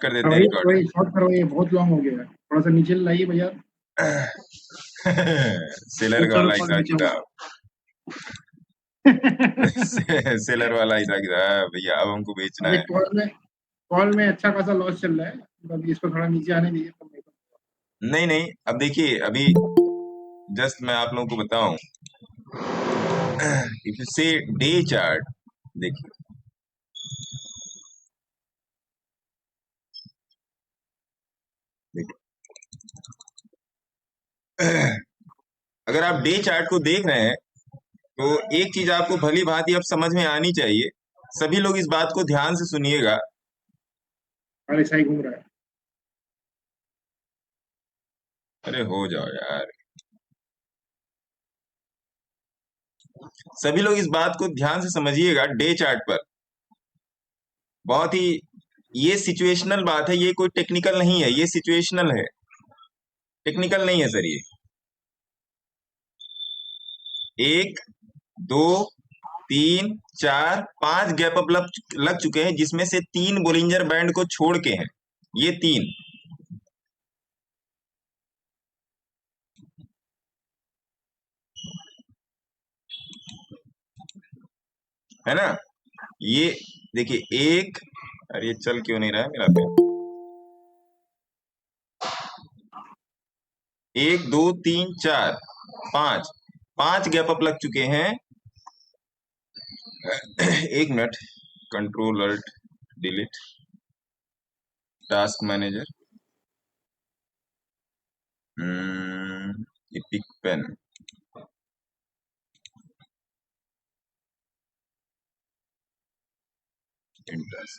कर देते हैं वही रिकॉर्डिंग। वही शॉर्ट करवाइए, बहुत लॉन्ग हो गया है, थोड़ा सा नीचे लाइए भैया। सेलर एक का सौ वाला रुपये हिसाब नीचे किताब। सेलर वाला हिसाब किताब भैया, अब हमको बेचना अरे है। कॉल में अच्छा खासा लॉस चल रहा है, मतलब इसको थोड़ा नीचे आने दीजिए तो नहीं तो। नहीं नहीं, अब देखिए अभी जस्ट मैं आप लोगों को बताऊं, इफ यू से डे चार्ट, देखिए देखिए, अगर आप डे चार्ट को देख रहे हैं तो एक चीज आपको भली भांति अब समझ में आनी चाहिए। सभी लोग इस बात को ध्यान से सुनिएगा। और ऐसा ही घूम रहा है। अरे हो जाओ यार, सभी लोग इस बात को ध्यान से समझिएगा। डे चार्ट पर बहुत ही, ये सिचुएशनल बात है, ये कोई टेक्निकल नहीं है, ये सिचुएशनल है, टेक्निकल नहीं है सर। ये एक, दो, तीन, चार, पांच गैप अप लग चुके हैं, जिसमें से तीन बोलिंजर बैंड को छोड़ के हैं। ये तीन है ना। ये देखिए एक, अरे ये चल क्यों नहीं रहा है मेरा पे। एक, दो, तीन, चार, पांच, पांच गैप अप लग चुके हैं। एक minute, control alt delete, task manager, epic pen, enters.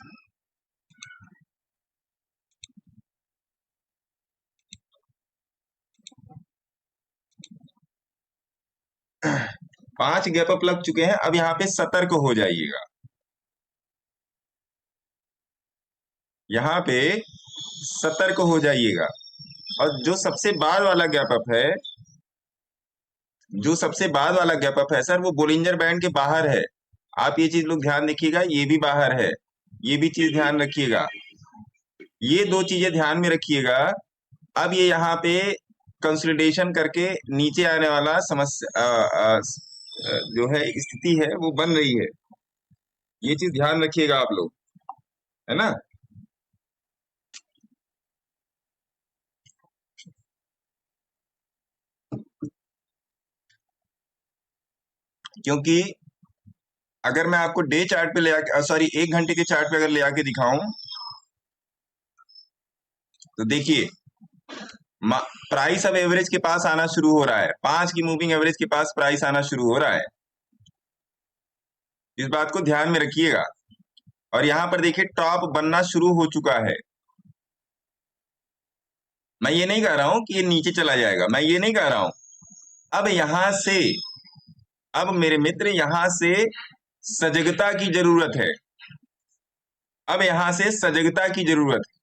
पांच गैप अप लग चुके हैं। अब यहाँ पे सतर्क हो जाइएगा। यहाँ पे सतर्क हो जाइएगा। और जो सबसे बाद वाला गैप अप है, जो सबसे बाद वाला गैप अप है सर, वो बोलिंजर बैंड के बाहर है। आप ये चीज लोग ध्यान रखिएगा, ये भी बाहर है, ये भी चीज ध्यान रखिएगा। ये दो चीजें ध्यान में रखिएगा। अब ये यहाँ पे कंसोलिडेशन करके नीचे आने वाला समस्या जो है स्थिति है वो बन रही है। ये चीज ध्यान रखिएगा आप लोग, है ना। क्योंकि अगर मैं आपको डे चार्ट पे ले आके, सॉरी, एक घंटे के चार्ट पे अगर ले आके दिखाऊं, तो देखिए प्राइस अब एवरेज के पास आना शुरू हो रहा है। पांच की मूविंग एवरेज के पास प्राइस आना शुरू हो रहा है। इस बात को ध्यान में रखिएगा। और यहां पर देखिए टॉप बनना शुरू हो चुका है। मैं ये नहीं कह रहा हूं कि ये नीचे चला जाएगा, मैं ये नहीं कह रहा हूं। अब यहां से, अब मेरे मित्र यहां से सजगता की जरूरत है। अब यहां से सजगता की जरूरत है,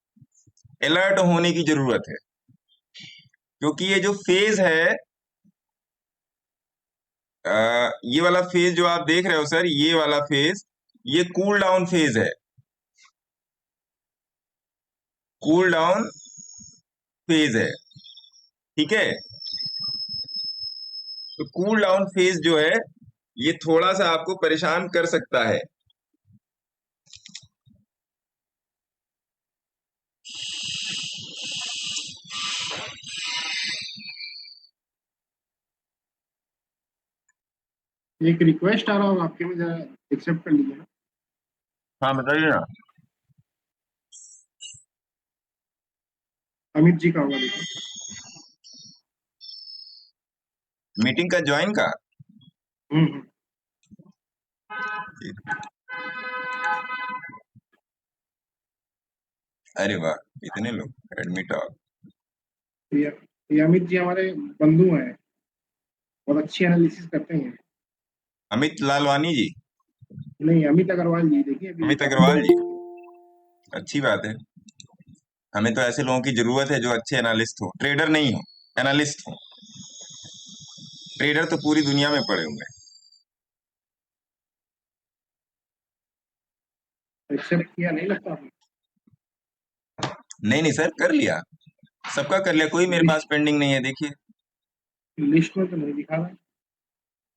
अलर्ट होने की जरूरत है। क्योंकि ये जो फेज है, ये वाला फेज जो आप देख रहे हो सर, ये वाला फेज, ये कूल डाउन फेज है। कूल डाउन फेज है, ठीक है। तो कूल डाउन फेज जो है, ये थोड़ा सा आपको परेशान कर सकता है। एक रिक्वेस्ट आ रहा होगा आपके में, जरा एक्सेप्ट कर लीजिए ना। हाँ बताइए ना। अमित जी का होगा, देखो। मीटिंग का ज्वाइन का। हम्म। अरे वाह, इतने लोग एडमिट हो। ये अमित जी हमारे बंधु हैं, बहुत अच्छी एनालिसिस करते हैं। अमित लालवानी जी। नहीं, अमित अग्रवाल जी, देखिए अभी अमित काफी अग्रवाल लोग। जी, अच्छी बात है। हमें तो ऐसे लोगों की जरूरत है जो अच्छे एनालिस्ट हो, ट्रेडर नहीं हो, एनालिस्ट हो। ट्रेडर तो पूरी दुनिया में पड़े हुए हैं। एक्सेप्ट किया नहीं लगता। नहीं नहीं सर, कर लिया, सबका कर लिया, कोई मेरे पास लिस्ट पेंडिंग नहीं है। देखिए, लिस्ट में तो नहीं दिखा रहा।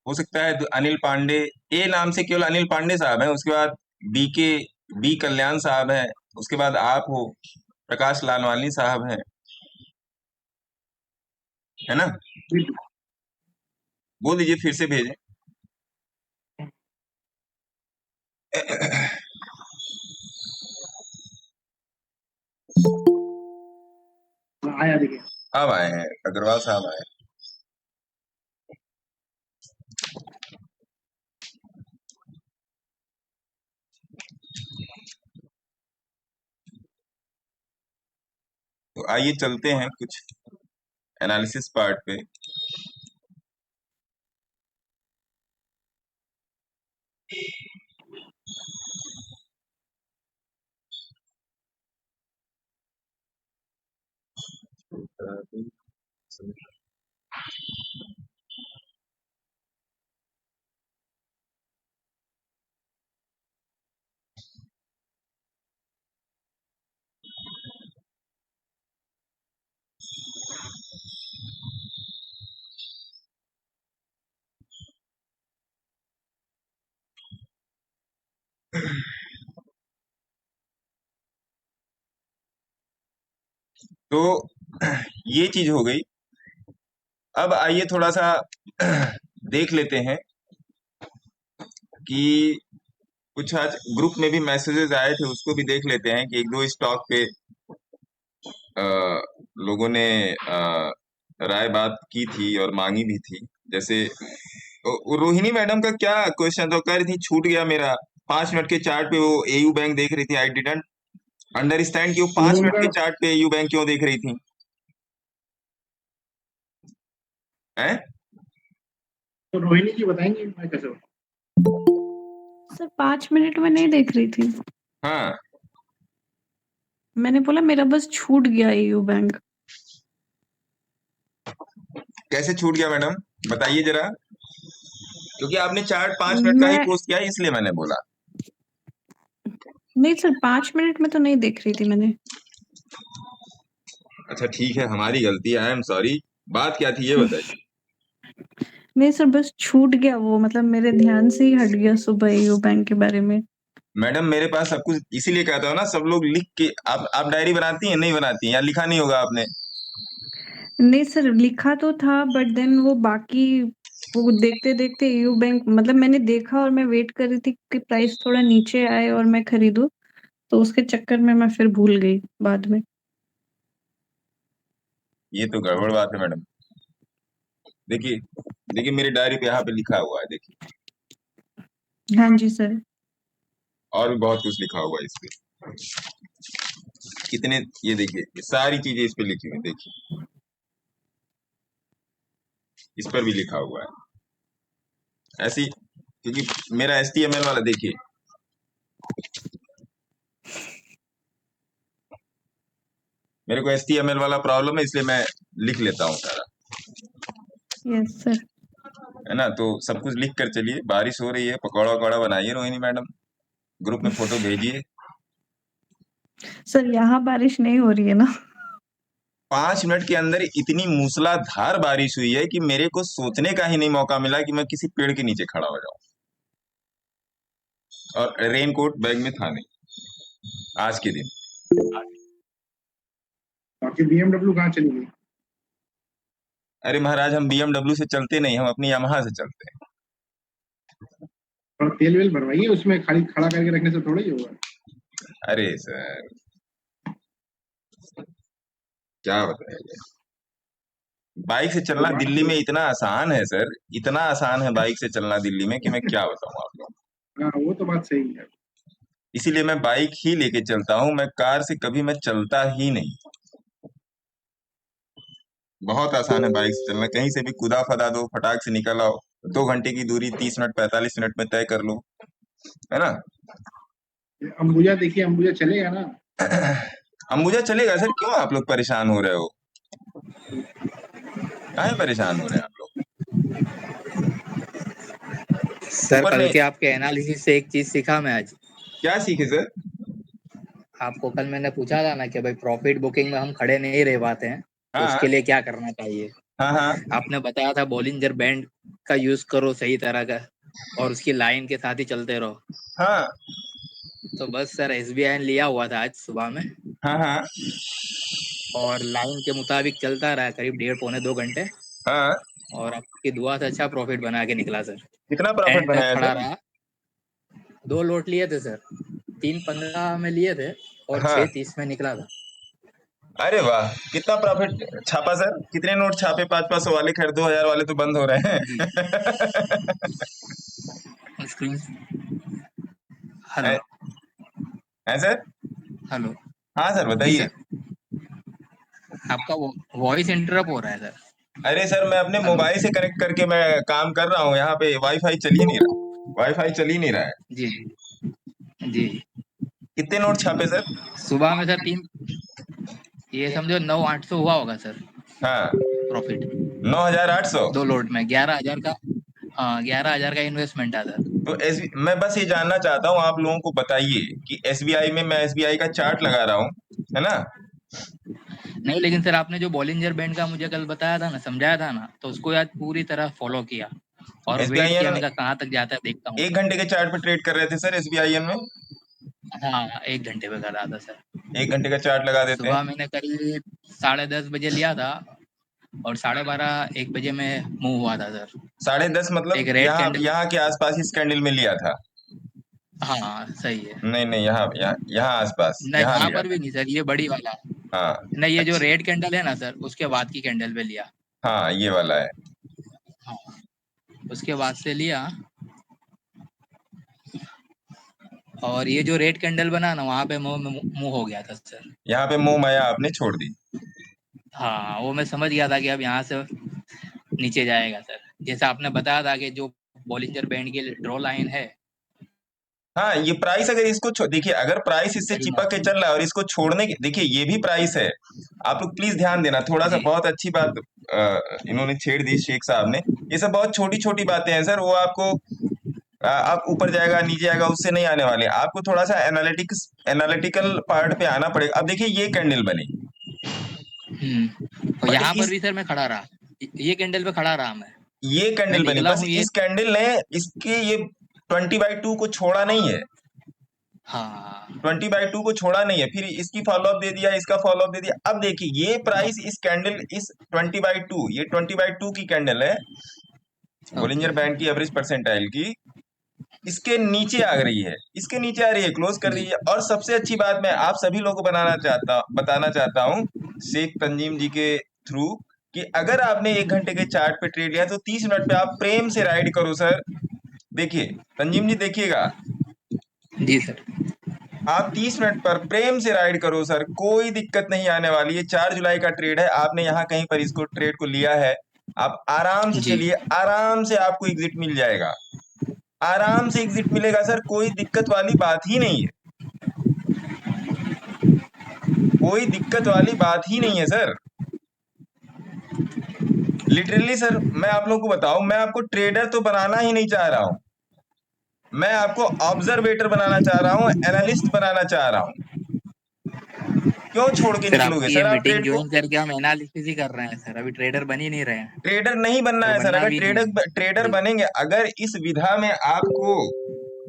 हो सकता है अनिल पांडे, ए नाम से केवल अनिल पांडे साहब हैं, उसके बाद बी के बी कल्याण साहब हैं, उसके बाद आप हो, प्रकाश लालवानी साहब हैं, है ना? बिल्कुल। बोल दीजिए, फिर से भेजें। आया देखिए। अब आए हैं, अग्रवाल साहब आए। तो आइए चलते हैं कुछ एनालिसिस पार्ट पे। तो ये चीज हो गई। अब आइए थोड़ा सा देख लेते हैं कि कुछ आज ग्रुप में भी मैसेजेस आए थे, उसको भी देख लेते हैं कि एक दो स्टॉक पे अ, लोगों ने राय बात की थी और मांगी भी थी। जैसे रोहिणी मैडम का क्या क्वेश्चन तो कह रही थी, छूट गया मेरा। 5 मिनट के चार्ट पे वो एयू बैंक देख रही थी। आई डिडंट अंडरस्टैंड कि वो वो 5 मिनट उनका के चार्ट पे एयू बैंक क्यों देख रही थी, हैं? तो रोहिणी जी बताएंगे मैं कैसे हो। सर 5 मिनट में नहीं देख रही थी, हाँ, मैंने बोला मेरा बस छूट गया यूयू बैंक। कैसे छूट गया मैडम, बताइए जरा, क्योंकि आपने चार्ट 5 मिनट का ही मैं पोस्ट किया है, इसलिए मैंने बोला। नहीं सर, 5 मिनट में तो नहीं देख रही थी मैंने। अच्छा ठीक है, हमारी गलती है, आई एम सॉरी। बात क्या थी ये बताइए। नहीं सर, बस छूट गया वो, मतलब मेरे ध्यान से ही हट गया सुबह यूयू बैंक के बारे में। मैडम मेरे पास सब कुछ, इसीलिए कहता हूँ ना, सब लोग लिख के। आप डायरी बनाती हैं, नहीं बनाती हैं, या लिखा नहीं होगा आपने? नहीं सर, लिखा तो था बट देन वो बाकी वो देखते देखते यूयू बैंक, मतलब मैंने देखा और मैं वेट कर रही थी कि प्राइस थोड़ा नीचे आए और मैं खरीदूं, तो उसके चक्कर में मैं फिर भूल गई बाद में। ये तो गड़बड़ बात है मैडम। देखिए, देखिए मेरी डायरी पे यहाँ पे लिखा हुआ है, देखिए, हाँ जी सर। और भी बहुत कुछ लिखा हुआ है इस पे। कितने, ये देखिए, ये सारी चीजें इस पे लिखी हुई हैं, देखिए, इस पर भी लिखा हुआ है ऐसी, क्योंकि मेरा एचटीएमएल वाला देखिए, मेरे को एचटीएमएल वाला प्रॉब्लम है, इसलिए मैं लिख लेता हूँ सारा, यस सर। है ना? तो सब कुछ लिख कर चलिए। बारिश हो रही है, पकौड़ा वकौड़ा बनाइए रोहिणी मैडम, ग्रुप में फोटो भेजिए। सर यहाँ बारिश नहीं हो रही है ना। 5 मिनट के अंदर इतनी मूसलाधार बारिश हुई है कि मेरे को सोचने का ही नहीं मौका मिला कि मैं किसी पेड़ के नीचे खड़ा हो जाऊं, और रेनकोट बैग में था नहीं आज के दिन। बाकी BMW कहाँ चली गई। अरे महाराज, हम बीएमडब्ल्यू से चलते नहीं, हम अपनी यामाहा से चलते हैं। और तेल वेल भरवाइए, उसमें खाली खड़ा करके रखने से थोड़ा ही होगा। अरे सर, क्या बताएं, बाइक से वो चलना बात दिल्ली तो में इतना आसान है सर, इतना आसान है बाइक से चलना दिल्ली में कि मैं क्या बताऊं आप लोग। हाँ, वो तो बात सही है। इसीलिए मैं बाइक ही लेके चलता हूँ, मैं कार से कभी मैं चलता ही नहीं। बहुत आसान है बाइक से चलना, कहीं से भी कुदा फदा दो, फटाक से निकल आओ, 2 घंटे की दूरी 30 मिनट 45 मिनट में तय कर लो, है ना? ये अंबुजा देखिए, अंबुजा चलेगा ना। अंबुजा चलेगा सर, क्यों आप लोग परेशान हो रहे हो? काहे परेशान हो रहे हैं आप लोग? सर ऊपर कल नहीं, के आपके एनालिसिस से एक चीज सीखा मैं आज। क्या सीखे सर? आपको कल मैंने पूछा था ना कि भाई प्रॉफिट बुकिंग में हम खड़े नहीं रह पाते हैं, तो हाँ उसके लिए क्या करना चाहिए। हाँ हाँ आपने बताया था बॉलिंजर बैंड का यूज करो सही तरह का, और उसकी लाइन के साथ ही चलते रहो। हाँ तो बस सर SBI ने लिया हुआ था आज सुबह में, हाँ हाँ और लाइन के मुताबिक चलता रहा करीब 1.5-2 घंटे, हाँ। और आपकी दुआ से अच्छा प्रॉफिट बना के निकला सर। कितना प्रॉफिट एंड तक बनाया खड़ा सर? रहा। 2 लोट लिए थे सर, 3.15 में लिए थे और हाँ। 6.30 में निकला था। अरे वाह, कितना प्रॉफिट छापा सर? कितने नोट छापे? 500-500 वाले? खैर 2000 वाले तो बंद हो रहे जी हैं। स्क्रीन। हेलो। है सर? हेलो। हाँ सर, जी बताइए। सर, आपका वॉइस इंटरप्ट हो रहा है सर। अरे सर, मैं अपने हेलो। मोबाइल से कनेक्ट करके मैं काम कर रहा हूँ, यहाँ पे वाईफाई चल ही नहीं रहा। वाईफाई चल ही नहीं रहा है। जी जी। कितने नोट छापे सर? सुबह में सर 3, ये समझो 9,800 हुआ होगा सर हाँ, प्रॉफिट। 9800। 2 लोट में 11,000 का। हाँ, 11,000 का इन्वेस्टमेंट था सर। तो मैं बस ये जानना चाहता हूँ, आप लोगों को बताइए कि एसबीआई में मैं एसबीआई का चार्ट लगा रहा हूँ, है ना? नहीं, लेकिन सर आपने जो बॉलिंजर बैंड का मुझे कल बताया था ना, समझाया था ना, तो उसको आज पूरी तरह फॉलो किया और वेट एसबीआईएन किया। में मैं कहा कहाँ तक जाता है देखता हूँ। 1 घंटे के चार्ट पे ट्रेड कर रहे थे सर एसबीआईएन में। हाँ, 1 घंटे पे कर रहा था सर। 1 घंटे का चार्ट लगा देते हैं। सुबह मैंने करीब 10:30 बजे लिया था, और 12:30-1 बजे में मूव हुआ था सर। 10:30 मतलब एक रेड यहाँ कैंडल। यहाँ के आसपास इस कैंडल में लिया था? हाँ सही है। नहीं नहीं, यहाँ यहाँ यहाँ आसपास नहीं, यहाँ यहाँ लिया पर था। भी नहीं सर, ये बड़ी वाला। हाँ। नहीं, ये जो अच्छा। रेड कैंडल है ना सर, उसके बाद की कैंडल पे लिया। हाँ, ये वाला है। हाँ, उसके बाद से लिया, और ये जो रेड कैंडल बना ना, वहाँ पे मुंह हो गया था सर। यहाँ पे मोह माया आपने छोड़ दी। हाँ, वो मैं समझ गया था कि अब यहाँ से नीचे जाएगा सर। जैसा आपने बताया था कि जो बॉलिंजर बैंड की ड्रॉ लाइन है, हाँ, ये प्राइस अगर इसको देखिए, अगर प्राइस इससे चलना। चिपक के चल रहा है और इसको छोड़ने के, देखिए ये भी प्राइस है। आप लोग प्लीज ध्यान देना थोड़ा सा, जी बहुत अच्छी बात इन्होंने छेड़ दी शेख साहब ने। ये सब बहुत छोटी छोटी बातें हैं सर, वो आपको आप ऊपर जाएगा नीचे आएगा उससे नहीं आने वाले। आपको थोड़ा सा एनालिटिकल पार्ट पे आना पड़ेगा। अब देखिए ये कैंडल बनी, और बट यहाँ पर इस भी सर मैं खड़ा रहा, ये कैंडल पे खड़ा रहा मैं। ये मैं कैंडल बनी, निकला बस हूँ ये। इस कैंडल ने इसके ये 20/2 को छोड़ा नहीं है। हाँ 20/2 को छोड़ा नहीं है, फिर इसकी फॉलोअप दे दिया, इसका फॉलोअप दे दिया। अब देखिए ये प्राइस, इस कैंडल, इस 20/2, ये 20/2 की कैंडल है, ओके। बोलिंजर बैंड की एवरेज परसेंटाइल की। इसके नीचे आ रही है, इसके नीचे आ रही है, क्लोज कर रही जी है। और सबसे अच्छी बात मैं आप सभी लोगों को बताना चाहता हूँ, शेख तंजीम जी के थ्रू, कि अगर आपने 1 घंटे के चार्ट पे ट्रेड लिया तो 30 मिनट पे आप प्रेम से राइड करो सर। देखिए तंजीम जी, देखिएगा, जी सर। आप 30 मिनट पर प्रेम से राइड करो सर, कोई दिक्कत नहीं आने वाली है। 4 जुलाई का ट्रेड है, आपने यहाँ कहीं पर इसको ट्रेड को लिया है, आप आराम से जी चलिए, आराम से आपको एग्जिट मिल जाएगा, आराम से एग्जिट मिलेगा सर, कोई दिक्कत वाली बात ही नहीं है, कोई दिक्कत वाली बात ही नहीं है सर। लिटरली सर, मैं आप लोगों को बताऊं, मैं आपको ट्रेडर तो बनाना ही नहीं चाह रहा हूं, मैं आपको ऑब्जर्वेटर बनाना चाह रहा हूं, एनालिस्ट बनाना चाह रहा हूं। क्यों छोड़ के सर, निकलोगे आपकी ये सर आप मीटिंग ट्रेड को? ज्वाइन करके हम एनालिसिस ही कर रहे हैं सर, अभी ट्रेडर बन ही नहीं रहे हैं, ट्रेडर नहीं बनना और है सर। बनना अगर भी नहीं ट्रेडर है। ट्रेडर जी बनेंगे, अगर इस विधा में आपको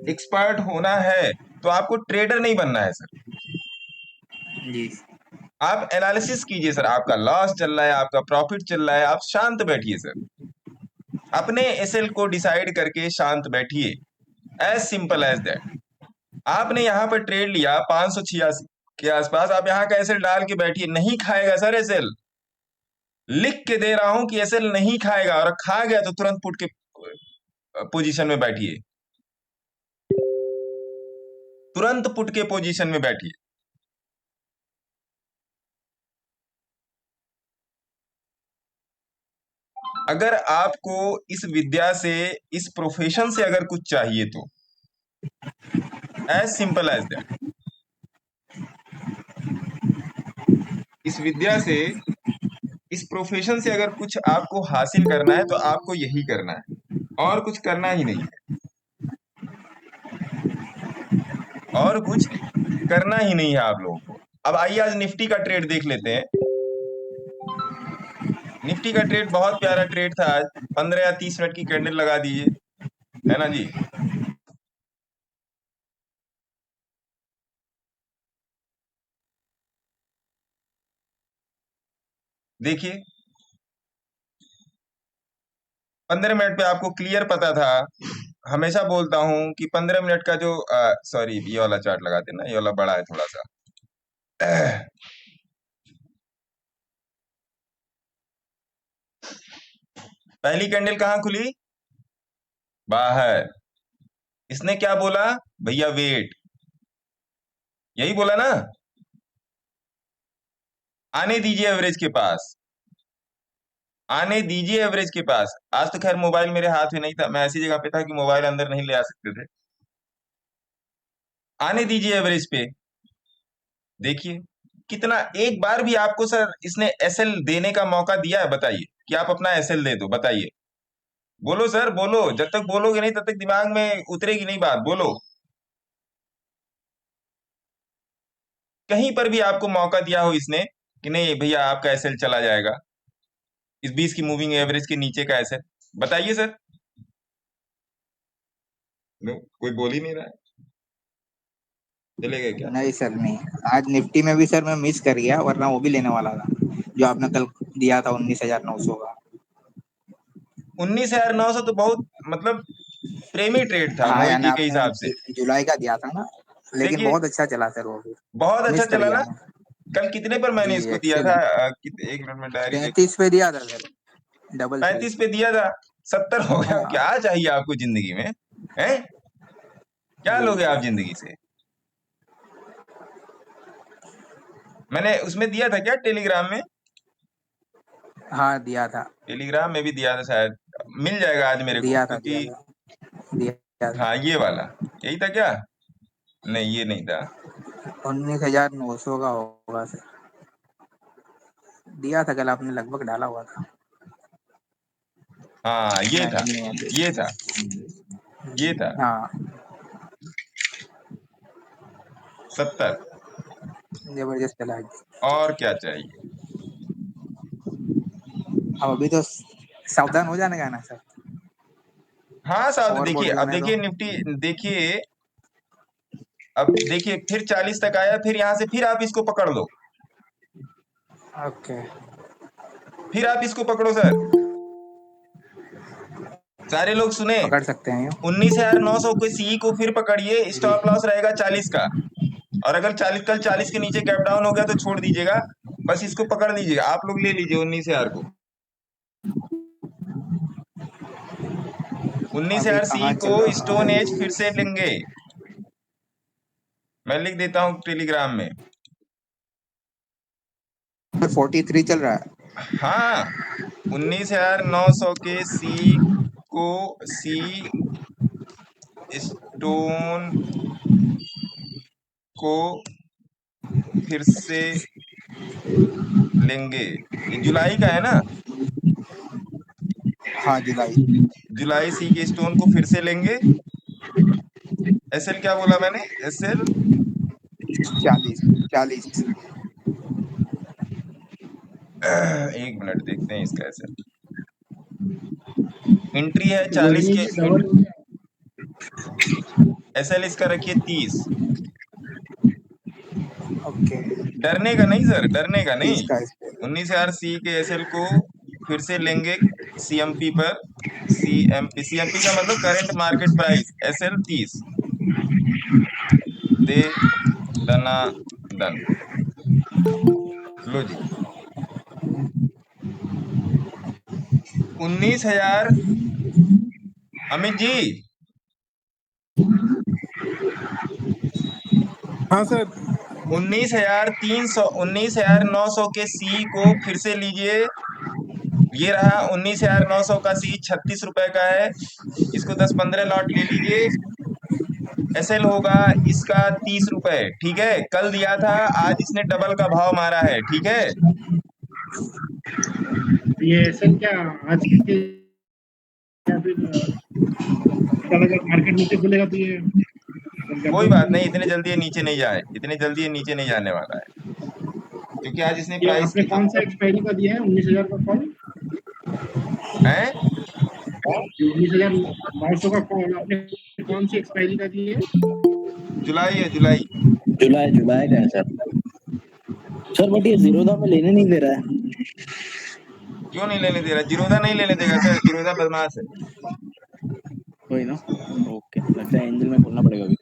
एक्सपर्ट होना है, तो आपको ट्रेडर नहीं बनना है सर। जी आप एनालिसिस कीजिए सर, आपका लॉस चल रहा है, आपका प्रॉफिट चल रहा है, आप शांत बैठिए सर, अपने एसएल को डिसाइड करके शांत बैठिए, एज सिंपल एज दैट। आपने यहाँ पर ट्रेड लिया 586 के आसपास, आप यहाँ का एसएल डाल के बैठिए, नहीं खाएगा सर एसएल, लिख के दे रहा हूं कि एसएल नहीं खाएगा, और खा गया तो तुरंत पुट के पोजीशन में बैठिए, तुरंत पुट के पोजीशन में बैठिए। अगर आपको इस विद्या से, इस प्रोफेशन से अगर कुछ चाहिए तो एज सिंपल एज दैट, इस विद्या से, इस प्रोफेशन से अगर कुछ आपको हासिल करना है तो आपको यही करना है, और कुछ करना ही नहीं है, और कुछ करना ही नहीं है आप लोगों को। अब आइए आज निफ्टी का ट्रेड देख लेते हैं। निफ्टी का ट्रेड बहुत प्यारा ट्रेड था आज। 15 या 30 मिनट की कैंडल लगा दीजिए, है ना जी। देखिए 15 मिनट पे आपको क्लियर पता था। हमेशा बोलता हूं कि 15 मिनट का जो सॉरी ये वाला चार्ट लगाते ना, ये वाला बड़ा है थोड़ा सा। पहली कैंडल कहाँ खुली? बाहर। इसने क्या बोला? भैया वेट, यही बोला ना, आने दीजिए एवरेज के पास, आने दीजिए एवरेज के पास। आज तो खैर मोबाइल मेरे हाथ में नहीं था, मैं ऐसी जगह पे था कि मोबाइल अंदर नहीं ले आ सकते थे। आने दीजिए एवरेज पे। देखिए कितना, एक बार भी आपको सर इसने एसएल देने का मौका दिया है? बताइए कि आप अपना एसएल दे दो, बताइए। बोलो सर बोलो, जब तक बोलोगे नहीं तब तक दिमाग में उतरेगी नहीं बात, बोलो। कहीं पर भी आपको मौका दिया हो इसने कि नहीं भैया आपका एसएल चला जाएगा, इस 20 की मूविंग एवरेज के नीचे का एसएल? बताइए सर। कोई बोल ही नहीं रहा है, चले गए क्या? नहीं सर नहीं। आज निफ्टी में भी सर मैं मिस कर गया, वरना वो भी लेने वाला था जो आपने कल दिया था 19,900 का। 19,900 तो बहुत मतलब प्रेमी ट्रेड था हाँ मोहित यानी जी के आपने हिसाब से। जुलाई का दिया था ना, लेकिन देखिए बहुत अच्छा चला सर वो भी। बहुत अच्छा मिस कर चला गया ना। मैं। कल कितने पर मैंने जी इसको दिया था? एक्सीलेंट। एक मिनट में डायरी देख। 35 पे दिया था सर, डबल 35 साइज। पे दिया था, 70 हो गया। हाँ क्या चाहिए आपको जिंदगी में? हैं? क्या जी लोगे जी। आप जिंदगी से? मैंने उसमें दिया था क्या, टेलीग्राम में? हाँ दिया था। टेलीग्राम में भी दिया था शायद, मिल जाएगा आज मेरे को, दिया था क्योंकि दिया था। हाँ ये वाला यही था क्या? नहीं ये नहीं था। 19,900 का होगा सर। दिया था कल आपने, लगभग डाला हुआ था। हाँ ये था, नहीं है। ये था, ये था हाँ 70। जबरदस्त चला गया। और क्या चाहिए? अब अभी तो सावधान हो जाने का ना सर। हाँ साहब और देखिए, बढ़ अब जाने दो। देखिए निफ्टी देखिए, अब देखिए फिर 40 तक आया, फिर यहां से फिर आप इसको पकड़ लो, ओके। फिर आप इसको पकड़ो सर। सारे लोग सुने, पकड़ सकते हैं यूँ। 19,900 के सी को फिर पकड़िए, स्टॉप लॉस रहेगा 40 का। और अगर 40 कल 40 के नीचे गैप डाउन हो गया तो छोड़ दीजिएगा, बस इसको पकड़ लीजिएगा। आप लोग ले लीजिए 19,000 को, अभी 19,000 सी कहाँ को चल रहा स्टोन एज है? फिर से लेंगे। मैं लिख देता हूं टेलीग्राम में। 43 चल रहा है। हाँ 19,900 के सी को सी स्टोन को फिर से लेंगे। ये जुलाई का है ना? हाँ जुलाई। जुलाई सी के स्टोन को फिर से लेंगे। एसएल क्या बोला मैंने? एसएल 40 40। एक मिनट देखते हैं इसका एसएल। एंट्री है 40 रोहिणी के, जी डबल हो गया। एसएल इसका रखिए 30। ओके। डरने का नहीं सर, डरने का 30 नहीं। का इस पे। 19,000 सी के एसएल को फिर से लेंगे सीएमपी पर। सीएमपी, सीएमपी का मतलब करंट मार्केट प्राइस, एसएल 30 दे दना दन। लो जी 19,000। अमित जी हाँ सर। 19,300, 19,900 के सी को फिर से लीजिए। ये रहा 19,900 का सी, 36 रुपए का है। इसको 10-15 लॉट ले लीजिए। एसएल होगा इसका 30 रुपए, ठीक है? कल दिया था, आज इसने डबल का भाव मारा है, ठीक है? ये सर क्या आज के, या फिर कल अगर मार्केट नीचे खुलेगा तो ये कोई बात नहीं, इतने जल्दी ये नीचे नहीं जाए, इतने जल्दी ये नीचे नहीं जाने वाला है, क्योंकि आज इसने ये प्राइस आपने कौन सा एक्सपायरी का दिया है 19,000 का कॉल? है 19,900 का कॉल आपने कौन सी एक्सपायरी का दिया है? जुलाई है, जुलाई। जुलाई का है सर बट ये जीरोधा में लेने नहीं दे रहा है। क्यों नहीं लेने दे रहा? जीरोधा नहीं लेने देगा सर, जीरोधा बदमाश है। वही ना, ओके, लगता है एंजल में खोलना पड़ेगा अभी।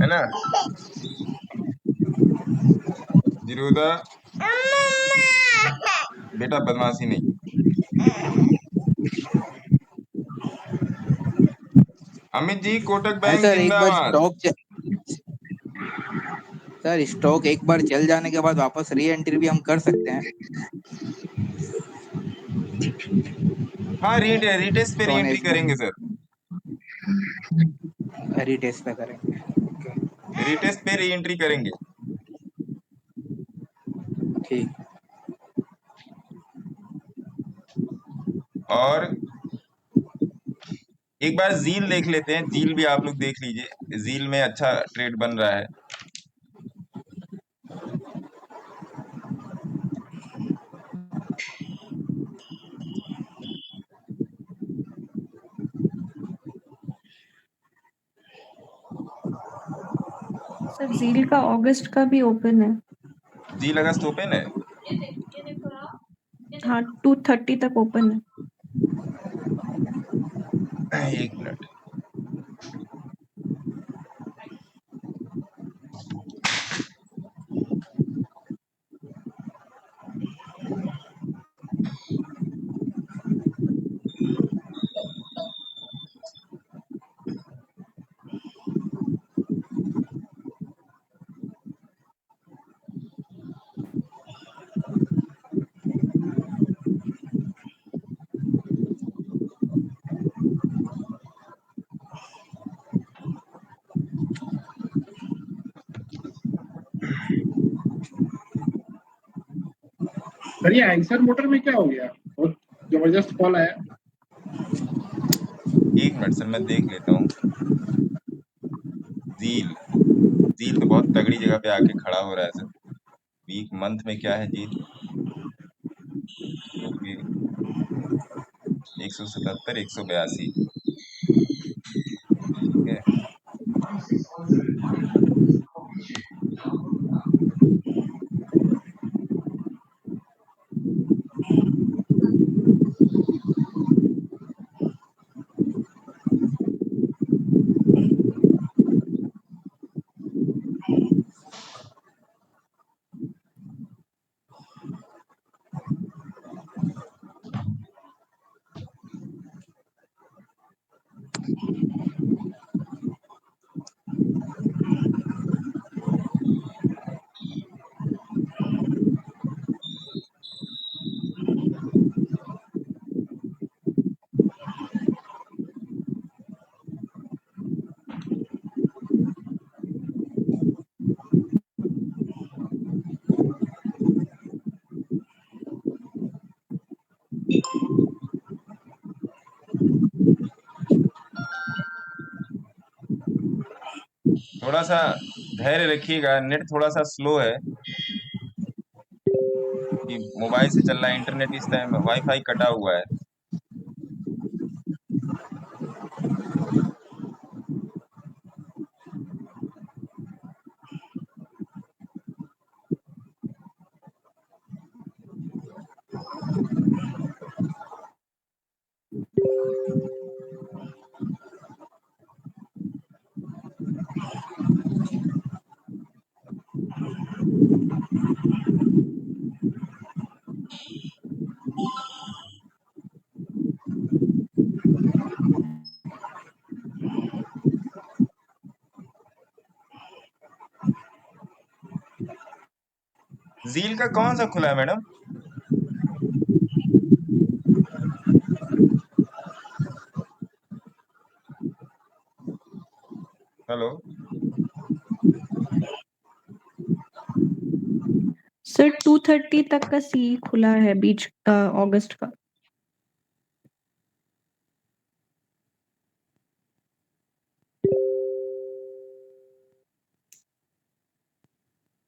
है ना, जीरोधा बेटा बदमाशी नहीं। अमित जी, कोटक बैंक सर एक बार जिंदाबाद। स्टॉक एक बार चल जाने के बाद वापस री एंट्री भी हम कर सकते हैं। हाँ, रीटेस्ट पे री एंट्री सोनेज में करेंगे सर, रीटेस्ट पे करेंगे। रीटेस्ट पे री एंट्री करेंगे। ठीक। और एक बार जील देख लेते हैं, जील भी आप लोग देख लीजिए, जील में अच्छा ट्रेड बन रहा है। सर जील का अगस्त का भी ओपन है। जील अगस्त ओपन है। हाँ 2:30 तक ओपन है। एक मिनट, सर ये आइसर मोटर में क्या हो गया? बहुत जबरदस्त कॉल आया। एक मिनट सर, मैं देख लेता हूँ। जील जील तो बहुत तगड़ी जगह पे आके खड़ा हो रहा है सर। वीक मंथ में क्या है जील? ओके, 177, 182, ठीक है। थोड़ा सा धैर्य रखिएगा, नेट थोड़ा सा स्लो है कि मोबाइल से चल रहा है, इंटरनेट इस टाइम वाईफाई कटा हुआ है। जील का कौन सा खुला है मैडम? हेलो, सर 2:30 तक का सी खुला है बीच अगस्त का।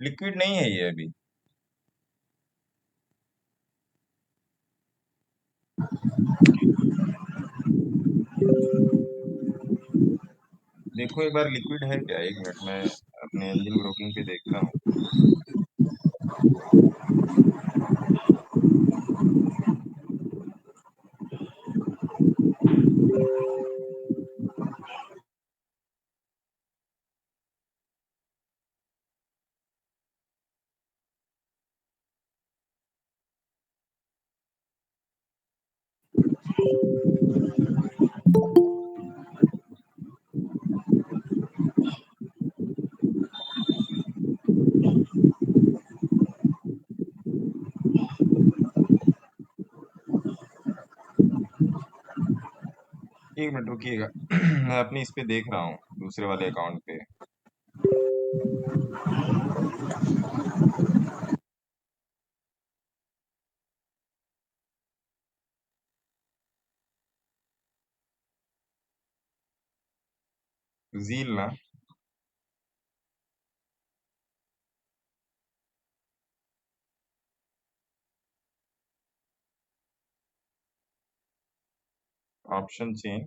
लिक्विड नहीं है ये अभी। देखो एक बार लिक्विड है क्या, एक मिनट में अपने एंजल ब्रोकिंग पे देखता हूँ। एक मिनट रुकिएगा। मैं अपनी इस पे देख रहा हूँ, दूसरे वाले अकाउंट पे। जील ना, ऑप्शन चेन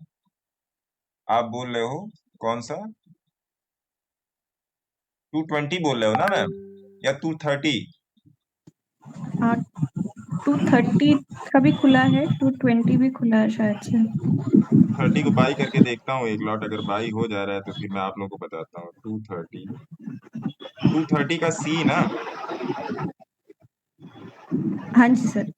आप बोल रहे हो कौन सा? 220 बोल रहे हो ना मैम, या 230? हाँ 230 का भी खुला है, 220 भी खुला है शायद से। 30 को बाई करके देखता हूँ एक लॉट, अगर बाई हो जा रहा है तो फिर मैं आप लोगों को बताता हूँ। 230 का सी ना? हाँ जी सर।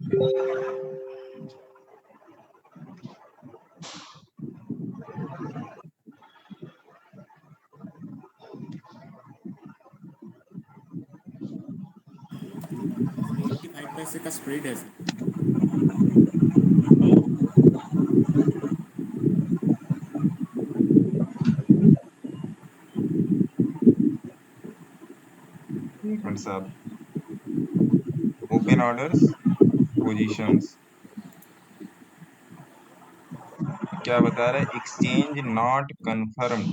पैसे का स्प्रेड है सर। एक मिनट साहब, ओपन ऑर्डर्स, पोजीशंस, क्या बता रहा है? Exchange not confirmed.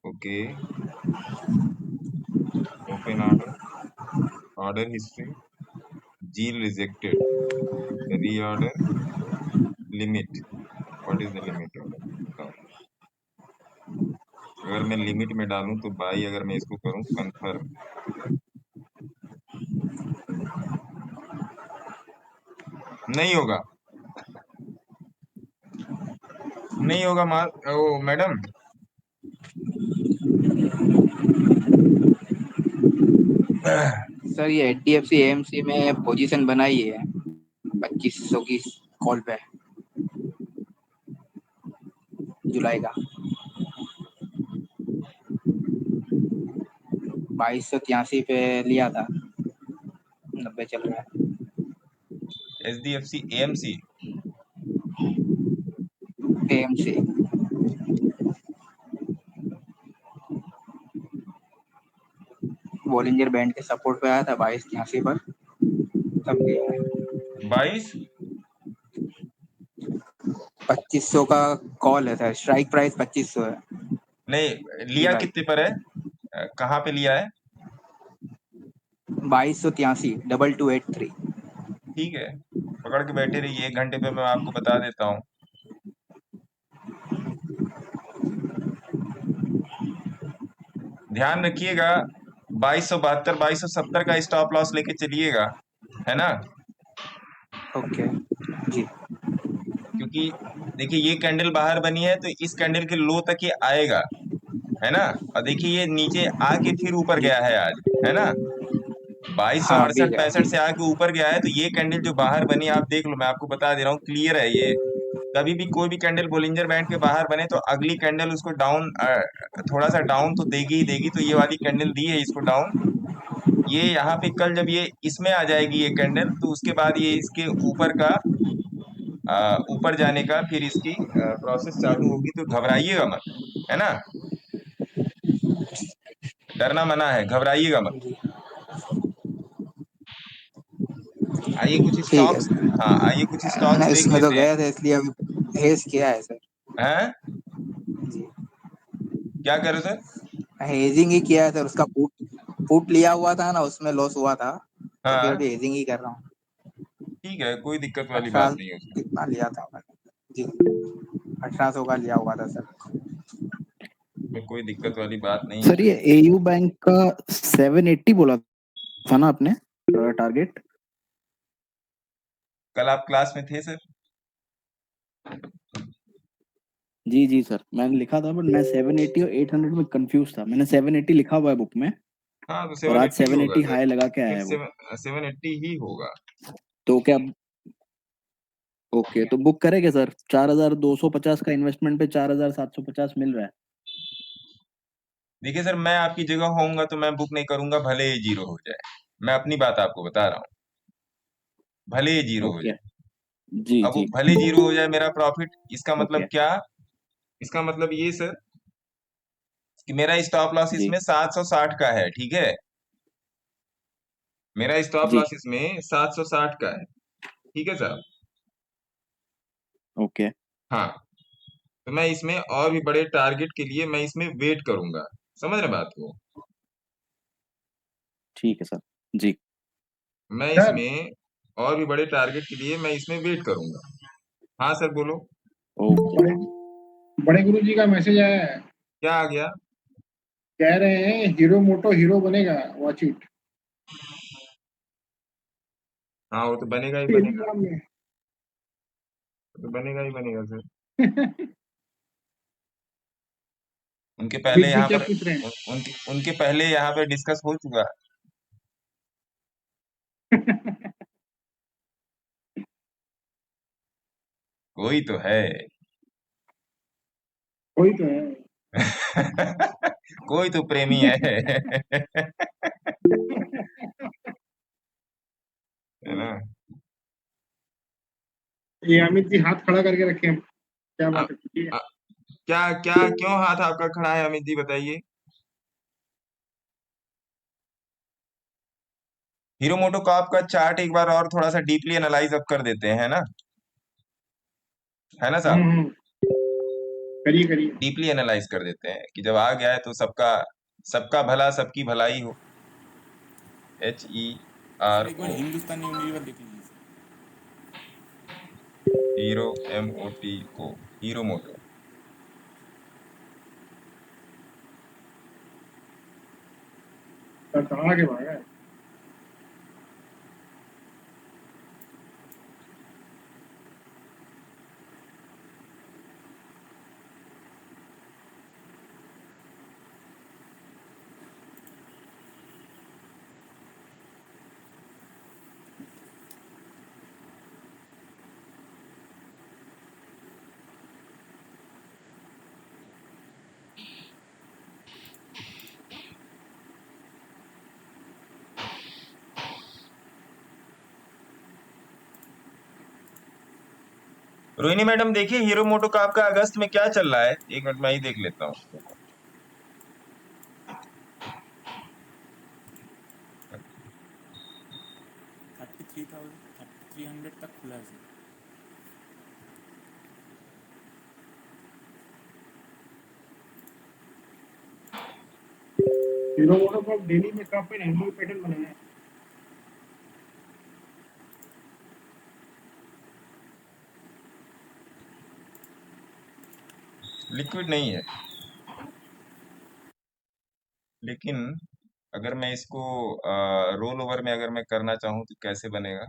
Okay, open order, order history, जील rejected, reorder, limit. What is the limit order? अगर मैं लिमिट में डालूं तो बाई, अगर मैं इसको करूं कंफर्म, नहीं होगा, नहीं होगा ओ मैडम। सर ये HDFC AMC में पोजीशन बनाई है 2500 की कॉल पे, जुलाई का 2283 पे लिया था, 90 चल रहा है। HDFC AMC AMC Bollinger band के सपोर्ट पे आया था 2283 पर, तब लिया है। 22 2500 का कॉल है सर, स्ट्राइक प्राइस 2500 है। नहीं, लिया जुलाई कितने पर है? कहाँ पे लिया है? 2283 2283। ठीक है, पकड़ के बैठे रहिए, 1 घंटे पे मैं आपको बता देता हूँ। ध्यान रखिएगा, 2272 2270 का स्टॉप लॉस लेके चलिएगा, है ना? ओके जी। क्योंकि देखिए ये कैंडल बाहर बनी है तो इस कैंडल के लो तक ये आएगा, है ना? और देखिए ये नीचे आके फिर ऊपर जी गया है आज, है ना? 2268 अभी गया जी। 65 से आके ऊपर गया है, तो ये कैंडल जो बाहर बनी आप देख लो, मैं आपको बता दे रहा हूँ, क्लियर है ये। कभी भी कोई भी कैंडल बोलिंजर बैंड के बाहर बने तो अगली कैंडल उसको डाउन, थोड़ा सा डाउन तो देगी ही देगी। तो ये वाली कैंडल दी है इसको डाउन, ये यहाँ पे कल जब ये इसमें आ जाएगी ये कैंडल, तो उसके बाद ये इसके ऊपर का, ऊपर जाने का फिर इसकी प्रोसेस चालू होगी। तो घबराइएगा मत, है ना? डरना मना है, घबराइएगा मत। जी आइए कुछ ठीक है स्टॉक्स, सर। हाँ आइए कुछ स्टॉक्स नहीं देख उसमें तो लेते हैं। गया था इसलिए अभी हेज किया है सर। हैं? जी क्या कर रहे हो सर? हेजिंग ही किया है सर, उसका पुट पुट लिया हुआ था ना, उसमें लॉस हुआ था, तो फिर हाँ अभी हेजिंग ही कर रहा हूँ। ठीक है, कोई दिक्कत वाली बात 18 नहीं है उसमें। कितना लिया था मैंने जी, 1800 का लिया हुआ था सर। उसमें कोई दिक्कत वाली बात नहीं सर है। ये एयू बैंक का 780 बोला था ना आपने टारगेट? कल आप क्लास में थे सर? जी जी सर, मैंने लिखा था, बट मैं 780 और 800 में कंफ्यूज था। मैंने 780 लिखा हुआ है बुक में, हाँ तो और आज 780 ही होगा 780 सर। हाई लगा के आया फिर है वो। 780 ही होगा। तो क्या, ओके, तो बुक करेंगे सर? 4250 का इन्वेस्टमेंट पे 4750 मिल रहा है। देखिए सर, मैं आपकी जगह होऊंगा तो मैं बुक नहीं करूंगा, भले ही जीरो हो जाए। मैं अपनी बात आपको बता रहा हूँ, भले ही जीरो हो ओके, जाए। जी अब वो जी, भले जीरो हो जाए मेरा प्रॉफिट, इसका मतलब ओके, क्या? इसका मतलब ये सर कि मेरा स्टॉप लॉस जी इसमें 760 का है, ठीक है? मेरा स्टॉप जी, लॉस इसमें 760 का है, ठीक है साहब? ओके, हाँ, तो मैं इसमें और भी बड़े टारगेट के लिए मैं इसमें वेट करूंगा। समझ रहे बात को? ठीक है सर, जी, मैं सर इसमें और भी बड़े टारगेट के लिए मैं इसमें वेट करूंगा। हाँ सर बोलो। ओके। बड़े बड़े गुरु जी का मैसेज आया है, क्या आ गया? कह रहे हैं हीरो मोटो हीरो बनेगा, वॉच इट। हाँ वो तो बनेगा ही बनेगा, टेलीग्राम में। वो तो बनेगा ही बनेगा सर। उनके बिग पहले बी यहाँ क्या पर पूछ रहे हैं? उनके पहले यहाँ पे डिस्कस हो चुका। कोई तो है। वही तो है। कोई तो प्रेमी है। है ना? ये अमित जी हाथ खड़ा करके रखे हैं, क्या अब बात है, पूछिए। अब क्या क्या क्यों हाथ आपका खड़ा है अमित जी, बताइए। हीरो मोटो कॉर्प का चार्ट एक बार और थोड़ा सा डीपली एनालाइज अब कर देते हैं, है ना? है ना साहब? हम्म, करिए करिए। डीपली एनालाइज कर देते हैं कि जब आ गया है तो सबका सबका भला सबकी भलाई हो। सर HERO, एक बार हिंदुस्तानी यूनिलीवर देख लीजिए सर। हीरो MOT को, हीरो मोटो। सर कहाँ आगे भागा है? रोहिणी मैडम देखिए, हीरो मोटो का आपका अगस्त में क्या चल रहा है, एक मिनट मैं ही देख लेता हूँ। 33,300 तक खुला है सर। हीरो मोटो को डेली में काफी हैंडल पैटर्न बनाया है। लिक्विड नहीं है, लेकिन अगर मैं इसको रोल ओवर में अगर मैं करना चाहूँ तो कैसे बनेगा?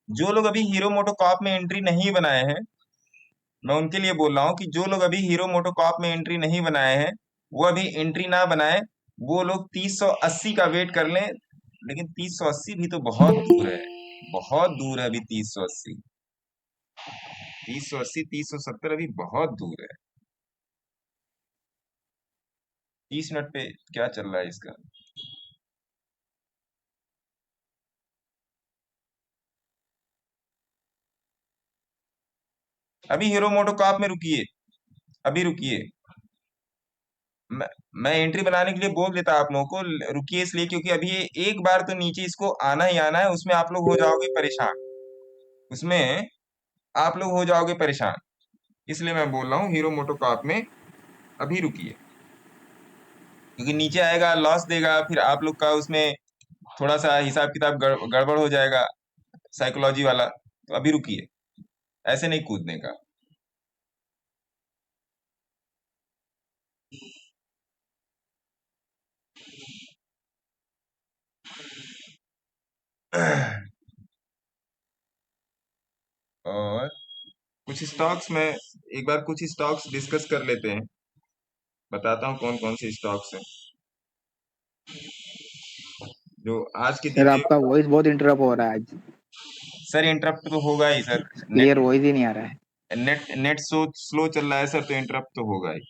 जो लोग अभी हीरो मोटो कॉर्प में एंट्री नहीं बनाए हैं, मैं उनके लिए बोल रहा हूँ कि जो लोग अभी हीरो मोटो कॉर्प में एंट्री नहीं बनाए हैं, वो अभी एंट्री ना बनाए। वो लोग 3080 का वेट कर लें, लेकिन 3080 भी तो बहुत दूर है, बहुत दूर है अभी 3080। 3080 3070 अभी बहुत दूर है। 30 मिनट पे क्या चल रहा है इसका? अभी हीरो मोटो कॉर्प में रुकिए, अभी रुकिए। मैं मैं एंट्री बनाने के लिए बोल देता आप लोगों को, रुकिए इसलिए क्योंकि अभी ये एक बार तो नीचे इसको आना ही आना है, उसमें आप लोग हो जाओगे परेशान। उसमें आप लोग हो जाओगे परेशान। इसलिए मैं बोल रहा हूँ हीरो मोटोकॉर्प में अभी रुकिए, क्योंकि नीचे आएगा लॉस देगा, फिर आप लोग का उसमें थोड़ा सा हिसाब किताब गड़बड़ हो जाएगा, साइकोलॉजी वाला। तो अभी रुकिए, ऐसे नहीं कूदने का। और कुछ स्टॉक्स में एक बार कुछ स्टॉक्स डिस्कस कर लेते हैं, बताता हूँ कौन कौन से स्टॉक्स हैं जो आज के दिन सर में। आपका वॉइस बहुत इंटरप्ट हो रहा है आज, सर इंटरप्ट तो होगा ही सर, क्लियर वॉइस ही नहीं आ रहा है। नेट स्लो चल रहा है सर, तो इंटरप्ट तो होगा ही।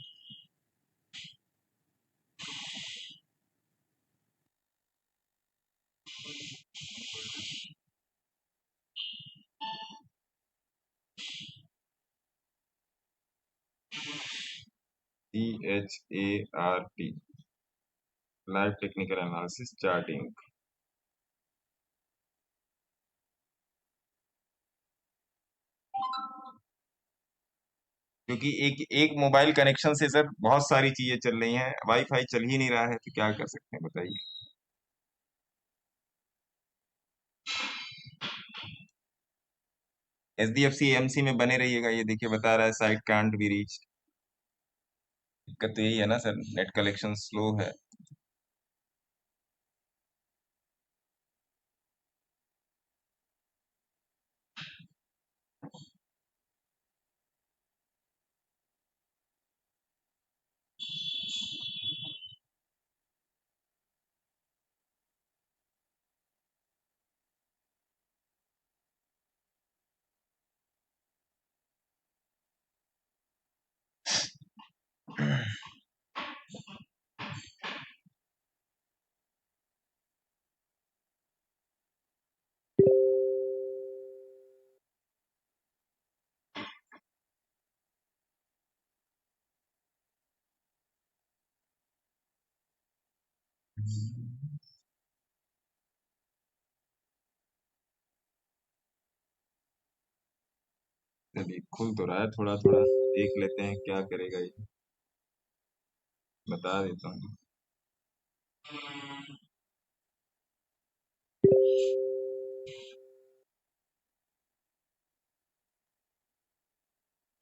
CHART, live technical analysis charting. क्योंकि एक एक मोबाइल कनेक्शन से सर बहुत सारी चीजें चल रही हैं, वाईफाई चल ही नहीं रहा है, तो क्या कर सकते हैं बताइए। HDFC AMC में बने रहिएगा, ये देखिए बता रहा है साइट कांट बी रीच। दिक्कत तो यही है ना सर, नेट कलेक्शन स्लो है। चलिए खुल तो रहा है, थोड़ा थोड़ा देख लेते हैं क्या करेगा ये, बता देता हूँ।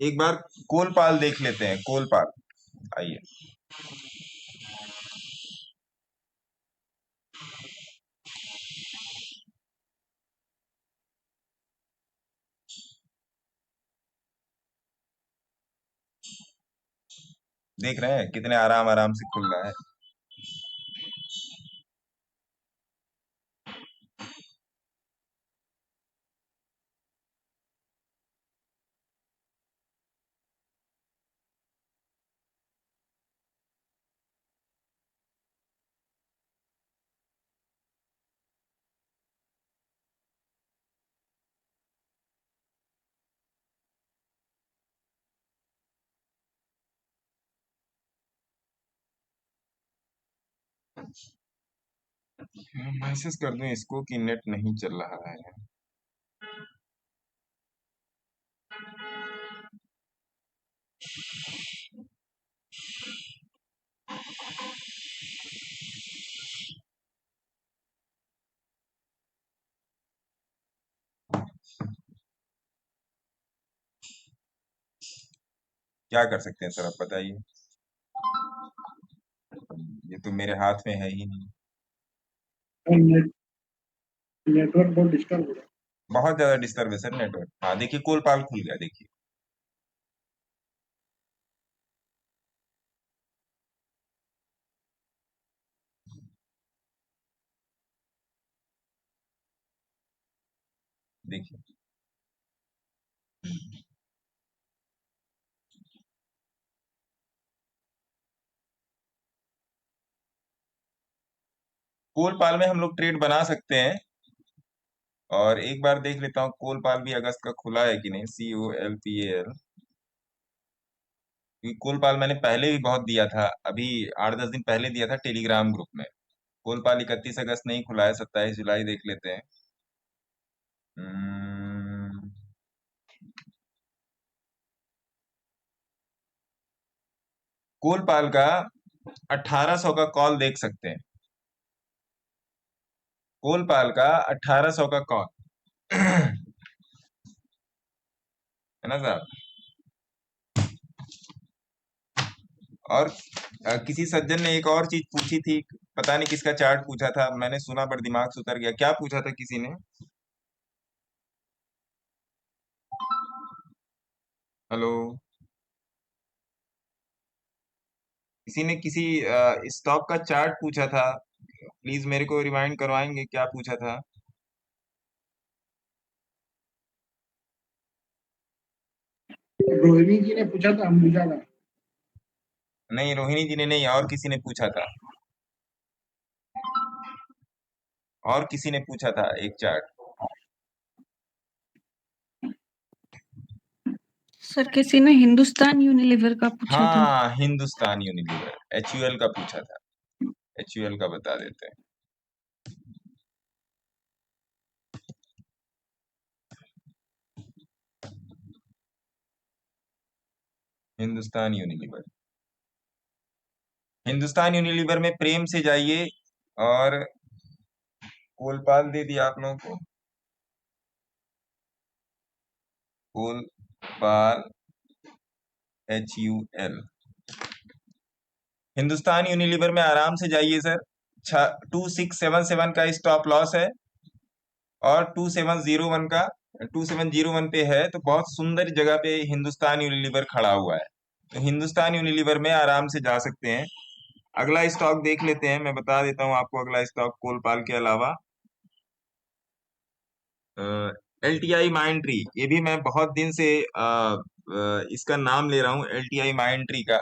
एक बार कोलपाल देख लेते हैं, कोलपाल आइए। देख रहे हैं कितने आराम आराम से खुल रहा है। मैसेज कर दूं इसको कि नेट नहीं चल रहा है। क्या कर सकते हैं सर आप बताइए, ये तो मेरे हाथ में है ही नहीं। नेटवर्क बहुत डिस्टर्ब हो रहा है। बहुत ज्यादा डिस्टर्ब है सर नेटवर्क। हाँ देखिए कोलपाल खुल गया, देखिए। देखिए कोलपाल में हम लोग ट्रेड बना सकते हैं। और एक बार देख लेता हूँ कोलपाल भी अगस्त का खुला है कि नहीं, COLPAL। क्योंकि कोलपाल मैंने पहले भी बहुत दिया था, अभी 8-10 दिन पहले दिया था टेलीग्राम ग्रुप में। कोलपाल 31 अगस्त नहीं खुला है, 27 जुलाई देख लेते हैं। कोलपाल का 1800 का कॉल देख सकते हैं। कोलपाल का 1800 का कॉल है ना साहब। और किसी सज्जन ने एक और चीज पूछी थी, पता नहीं किसका चार्ट पूछा था, मैंने सुना पर दिमाग से उतर गया। क्या पूछा था किसी ने? हेलो, किसी ने किसी स्टॉक का चार्ट पूछा था, प्लीज मेरे को रिमाइंड करवाएंगे क्या पूछा था? रोहिणी जी ने पूछा था अंबुजा का। नहीं, रोहिणी जी ने नहीं, और किसी ने पूछा था, और किसी ने पूछा था एक चार्ट। सर किसी ने हिंदुस्तान यूनिलीवर का पूछा था। हाँ, हिंदुस्तान यूनिलीवर, HUL का पूछा था। HUL का बता देते हैं। हिंदुस्तान यूनिलीवर, हिंदुस्तान यूनिलीवर में प्रेम से जाइए, और कोलपाल दे दिया आप लोगों को, कोलपाल HUL। हिंदुस्तान यूनिलीवर में आराम से जाइए सर। 2677 का स्टॉप लॉस है, और 2701 का 2701 पे है, तो बहुत सुंदर जगह पे हिंदुस्तान यूनिलीवर खड़ा हुआ है। तो हिंदुस्तान यूनिलीवर में आराम से जा सकते हैं। अगला स्टॉक देख लेते हैं, मैं बता देता हूं आपको अगला स्टॉक कोलपाल के अलावा। LTI माइंट्री, ये भी मैं बहुत दिन से इसका नाम ले रहा हूँ, LTI माइंट्री का।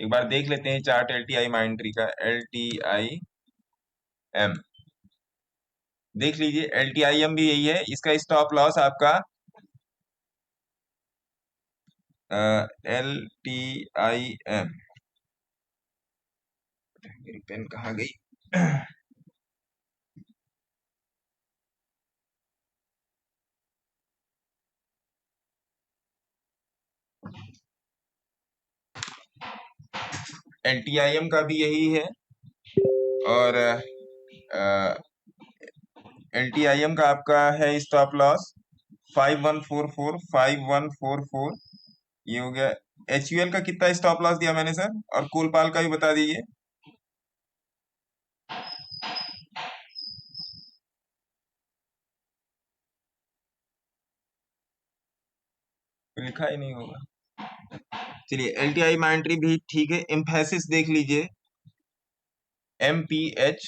एक बार देख लेते हैं चार्ट LTI माइंट्री का। LTIM देख लीजिए, LTIM भी यही है, इसका स्टॉप लॉस आपका LTIM, मेरी पेन कहाँ गई? LTIM का भी यही है, और LTIM का आपका है स्टॉप लॉस 5144 ये हो गया। HUL का कितना स्टॉप लॉस दिया मैंने सर? और कोलपाल का भी बता दीजिए। लिखा ही नहीं होगा। चलिए, LTI माइंट्री भी ठीक है। एम्फेसिस देख लीजिए, MPHAS,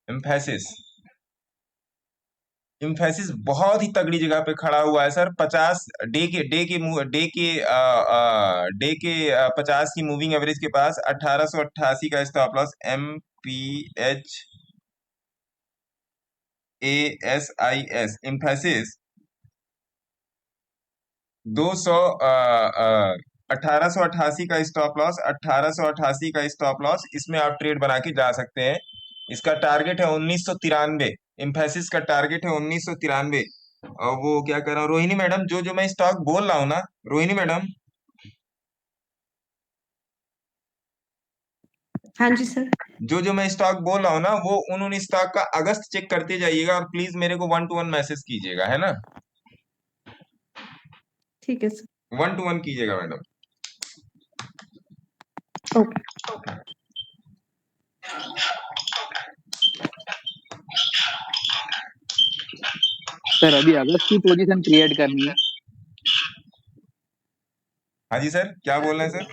एम्फेसिस। इम्फेसिस बहुत ही तगड़ी जगह पे खड़ा हुआ है सर। 50 डे के 50 की मूविंग एवरेज के पास 1888 का स्टॉप लॉस। MPHASIS इम्फेसिस 200 1888 का स्टॉप लॉस, 1888 का स्टॉप लॉस, इसमें आप ट्रेड बना के जा सकते हैं। इसका टारगेट है 1993। इम्फेसिस का टारगेट है 1993। और वो क्या कर रहा हूँ, रोहिणी मैडम, जो जो मैं स्टॉक बोल रहा हूँ ना, रोहिणी मैडम, हाँ जी सर। जो जो मैं स्टॉक बोल रहा हूँ ना, वो उन स्टॉक का अगस्त चेक करते जाइएगा, और प्लीज मेरे को 1 to 1 मैसेज कीजिएगा, है ना? ठीक है सर। 1 to 1 कीजिएगा मैडम। ओके। सर अभी अगस्त की पोजीशन क्रिएट करनी है। हाँ जी सर, क्या बोल रहे हैं सर?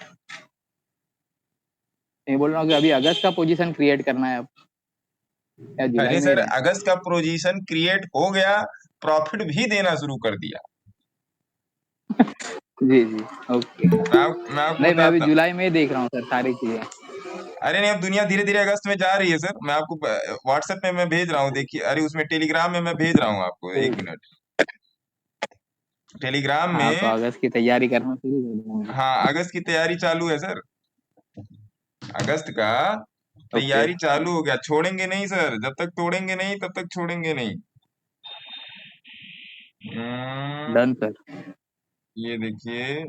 मैं बोल रहा हूँ कि अभी अगस्त का पोजीशन क्रिएट करना है अब, या जुलाई अरे में ही सर, रहना? अगस्त का पोजीशन क्रिएट हो गया, प्रॉफिट भी देना शुरू कर दिया। जी जी, ओके। मैं आपको नहीं, मैं अभी बताता। जुलाई में ही देख रहा हूँ सर सारी चीजें। अरे नहीं, अब दुनिया धीरे धीरे अगस्त में जा रही है सर। मैं आपको व्हाट्सएप में मैं भेज रहा हूँ, देखिए। अरे उसमें टेलीग्राम में मैं भेज रहा हूँ आपको, एक ठीक। मिनट। टेलीग्राम हाँ, तो में। अगस्त की तैयारी करना शुरू कर दूंगा। हाँ, अगस्त की तैयारी चालू है सर। अगस्त का ओके, तैयारी चालू हो गया। छोड़ेंगे नहीं सर, जब तक तोड़ेंगे नहीं तब तक छोड़ेंगे नहीं। Done sir. ये देखिए,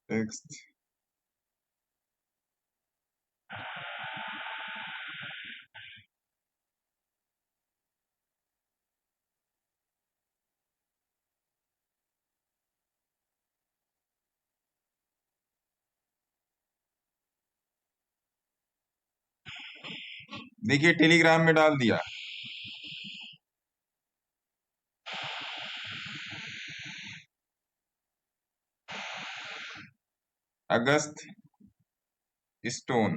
नेक्स्ट। देखिए टेलीग्राम में डाल दिया। अगस्त स्टोन,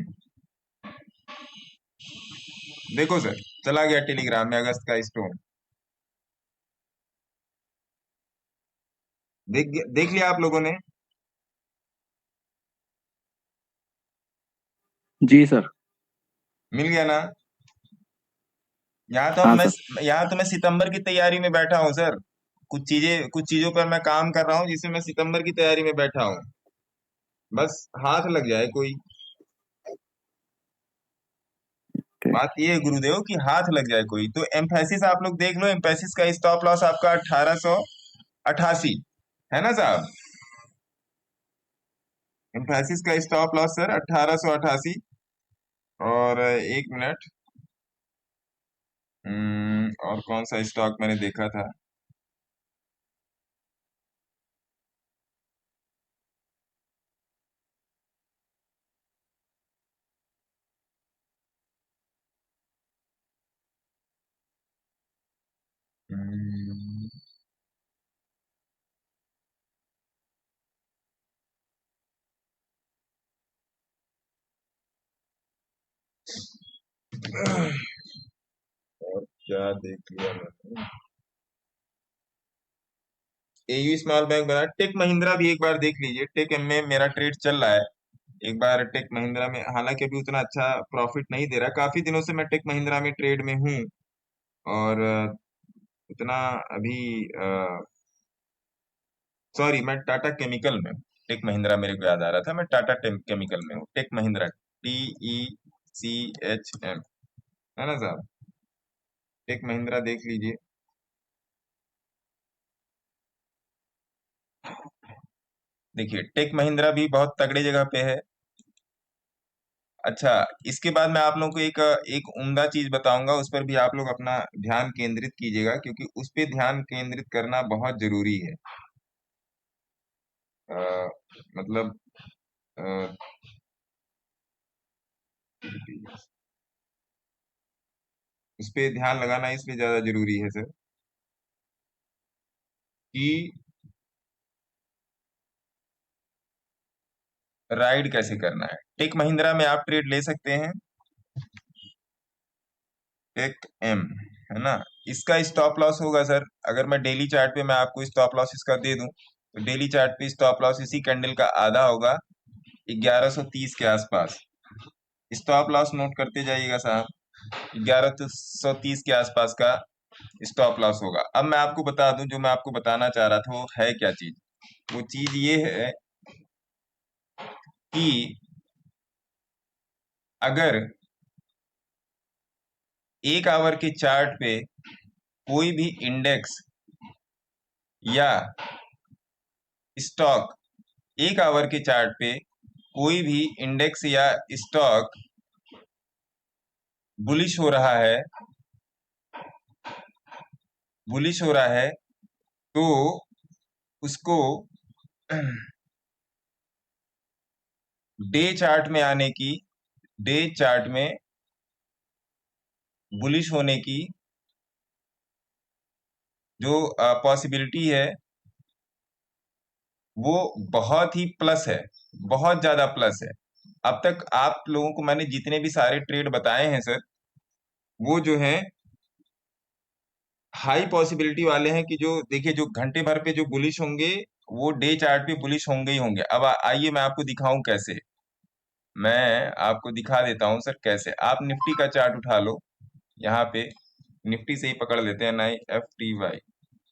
देखो सर, चला गया टेलीग्राम में अगस्त का स्टोन। देख लिया आप लोगों ने? जी सर। मिल गया ना? यहाँ तो हाँ मैं सर। यहाँ तो मैं सितंबर की तैयारी में बैठा हूँ सर। कुछ चीजों पर मैं काम कर रहा हूँ जिसमें मैं सितंबर की तैयारी में बैठा हूँ। बस हाथ लग जाए कोई। बात ये है गुरुदेव कि हाथ लग जाए कोई। तो एम्फेसिस आप लोग देख लो, एम्फेसिस का स्टॉप लॉस आपका 1888 है ना साहब? एम्फेसिस का स्टॉप लॉस सर 1888। और एक मिनट, और कौन सा स्टॉक मैंने देखा था? हम्म, और क्या देख लिया मैंने? एयू स्मॉल बैंक बना। टेक महिंद्रा भी एक बार देख लीजिए। टेक में मेरा ट्रेड चल रहा है। एक बार टेक महिंद्रा में, हालांकि अभी उतना अच्छा प्रॉफिट नहीं दे रहा। काफी दिनों से मैं टेक महिंद्रा में ट्रेड में हूँ। और उतना अभी, सॉरी, मैं टाटा केमिकल में हूँ। टेक महिंद्रा मेरे को याद आ रहा था, मैं टाटा केमिकल में हूँ। टेक महिंद्रा, TECHM, है ना साहब? टेक महिंद्रा देख लीजिए। देखिए टेक महिंद्रा भी बहुत तगड़ी जगह पे है। अच्छा, इसके बाद मैं आप लोगों को एक एक उम्दा चीज बताऊंगा, उस पर भी आप लोग अपना ध्यान केंद्रित कीजिएगा, क्योंकि उस पे ध्यान केंद्रित करना बहुत जरूरी है। अ, मतलब अ, उस पे ध्यान लगाना इसलिए ज्यादा जरूरी है सर कि राइड कैसे करना है। टेक महिंद्रा में आप ट्रेड ले सकते हैं, टेक एम, है ना? इसका स्टॉप लॉस होगा सर, अगर मैं डेली चार्ट पे मैं आपको स्टॉप लॉस इसका दे दूं, तो डेली चार्ट पे स्टॉप लॉस इसी कैंडल का आधा होगा, 1130 के आसपास। स्टॉप लॉस नोट करते जाइएगा साहब, 1130 के आसपास का स्टॉप लॉस होगा। अब मैं आपको बता दूं, जो मैं आपको बताना चाह रहा था वो है क्या चीज। वो चीज ये है कि अगर 1 आवर के चार्ट पे कोई भी इंडेक्स या स्टॉक, 1 आवर के चार्ट पे कोई भी इंडेक्स या स्टॉक बुलिश हो रहा है, बुलिश हो रहा है, तो उसको डे चार्ट में आने की, डे चार्ट में बुलिश होने की जो पॉसिबिलिटी है वो बहुत ही प्लस है, बहुत ज्यादा प्लस है। अब तक आप लोगों को मैंने जितने भी सारे ट्रेड बताए हैं सर, वो जो है हाई पॉसिबिलिटी वाले हैं कि जो देखिए जो घंटे भर पे जो बुलिश होंगे वो डे चार्ट पे बुलिश होंगे ही होंगे। अब आइए मैं आपको दिखाऊं कैसे। मैं आपको दिखा देता हूं सर कैसे। आप निफ्टी का चार्ट उठा लो, यहाँ पे निफ्टी से ही पकड़ लेते हैं, NIFTY,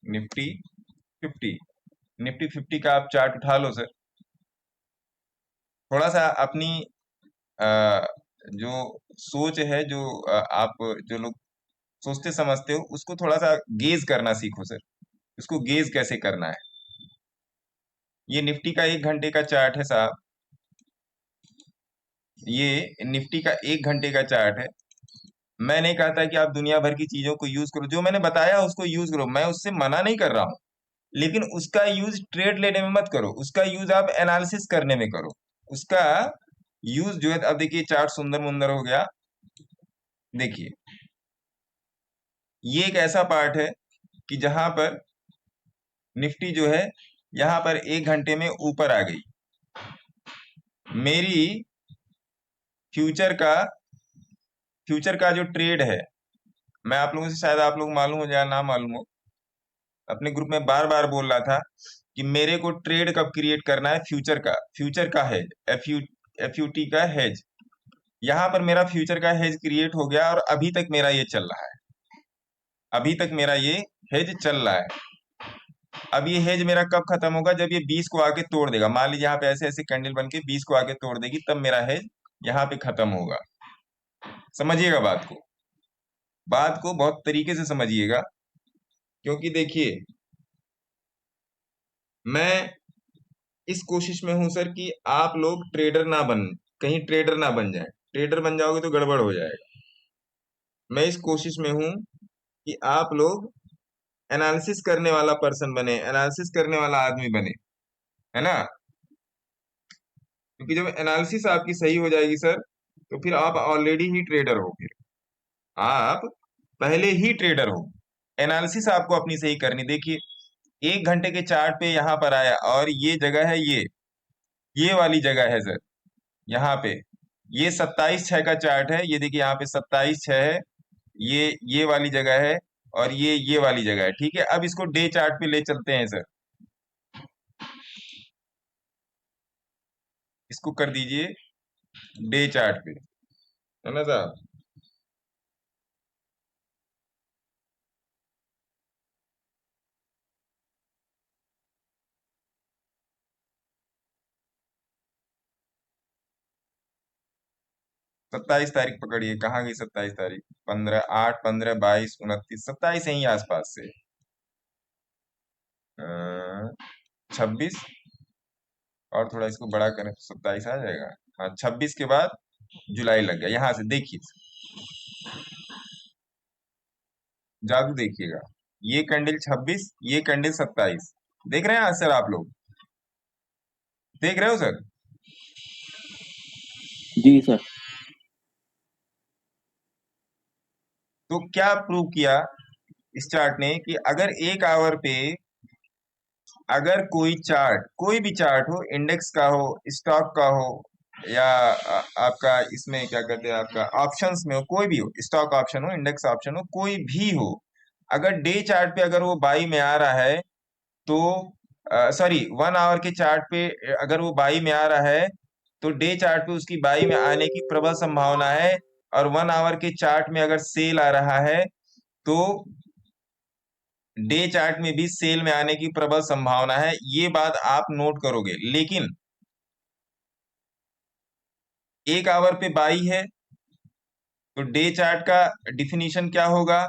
निफ्टी 50, निफ्टी 50 का आप चार्ट उठा लो सर। थोड़ा सा अपनी जो सोच है, जो आप जो लोग सोचते समझते हो, उसको थोड़ा सा गेज करना सीखो सर। उसको गेज कैसे करना है। ये निफ्टी का 1 घंटे का चार्ट है साहब। ये निफ्टी का 1 घंटे का चार्ट है। मैं नहीं कहता कि आप दुनिया भर की चीजों को यूज करो, जो मैंने बताया उसको यूज करो, मैं उससे मना नहीं कर रहा हूं, लेकिन उसका यूज ट्रेड लेने में मत करो, उसका यूज आप एनालिसिस करने में करो। उसका यूज जो है, अब देखिए चार्ट सुंदर मुंदर हो गया। देखिए ये एक ऐसा पार्ट है कि जहां पर निफ्टी जो है यहां पर 1 घंटे में ऊपर आ गई। मेरी फ्यूचर का जो ट्रेड है, मैं आप लोगों से, शायद आप लोग मालूम हो या ना मालूम हो, अपने ग्रुप में बार बार बोल रहा था कि मेरे को ट्रेड कब क्रिएट करना है, फ्यूचर का हेज, एफयूटी का हेज। यहां पर मेरा फ्यूचर का हेज क्रिएट हो गया और अभी तक मेरा ये चल रहा है, अभी तक मेरा ये हेज चल रहा है। अब ये हेज मेरा कब खत्म होगा, जब ये 20 को आके तोड़ देगा। मान लीजिए यहाँ पे ऐसे ऐसे कैंडल बन के 20 को आके तोड़ देगी, तब मेरा हेज यहाँ पे खत्म होगा। समझिएगा बात को बहुत तरीके से समझिएगा, क्योंकि देखिए मैं इस कोशिश में हूं सर कि आप लोग कहीं ट्रेडर ना बन जाए। ट्रेडर बन जाओगे तो गड़बड़ हो जाएगा। मैं इस कोशिश में हूं कि आप लोग एनालिसिस करने वाला पर्सन बने, एनालिसिस करने वाला आदमी बने, है ना। क्योंकि जब एनालिसिस आपकी सही हो जाएगी सर, तो फिर आप ऑलरेडी ही ट्रेडर हो, फिर आप पहले ही ट्रेडर हो। एनालिसिस आपको अपनी सही करनी। देखिए 1 घंटे के चार्ट पे यहाँ पर आया और ये जगह है, ये वाली जगह है सर। यहाँ पे ये 27/6 का चार्ट है। ये देखिए यहाँ पे 27/6 है, ये वाली जगह है, और ये वाली जगह है। ठीक है, अब इसको डे चार्ट पे ले चलते हैं सर। इसको कर दीजिए डे चार्ट पे, है ना साहब। 27 तारीख पकड़िए, कहाँ गई 27 तारीख? 15, 8, 15, 22, 29, 27 यही आसपास से। 26, और थोड़ा इसको बड़ा करें तो 27 आ जाएगा। हाँ, 26 के बाद जुलाई लग गया। यहां से देखिए, जादू देखिएगा। ये कैंडल 26, ये कैंडल 27, देख रहे हैं सर? आप लोग देख रहे हो सर? जी सर। तो क्या प्रूव किया इस चार्ट ने कि अगर 1 आवर पे, अगर कोई भी चार्ट हो, इंडेक्स का हो, स्टॉक का हो, या आपका इसमें क्या कहते हैं, आपका ऑप्शंस में हो, कोई भी हो, स्टॉक ऑप्शन हो, इंडेक्स ऑप्शन हो, कोई भी हो, अगर डे चार्ट पे अगर वो बाई में आ रहा है, तो सॉरी 1 आवर के चार्ट पे अगर वो बाई में आ रहा है, तो डे चार्ट पे उसकी बाई में आने की प्रबल संभावना है। और 1 आवर के चार्ट में अगर सेल आ रहा है, तो डे चार्ट में भी सेल में आने की प्रबल संभावना है। ये बात आप नोट करोगे। लेकिन 1 आवर पे बाई है, तो डे चार्ट का डिफिनीशन क्या होगा?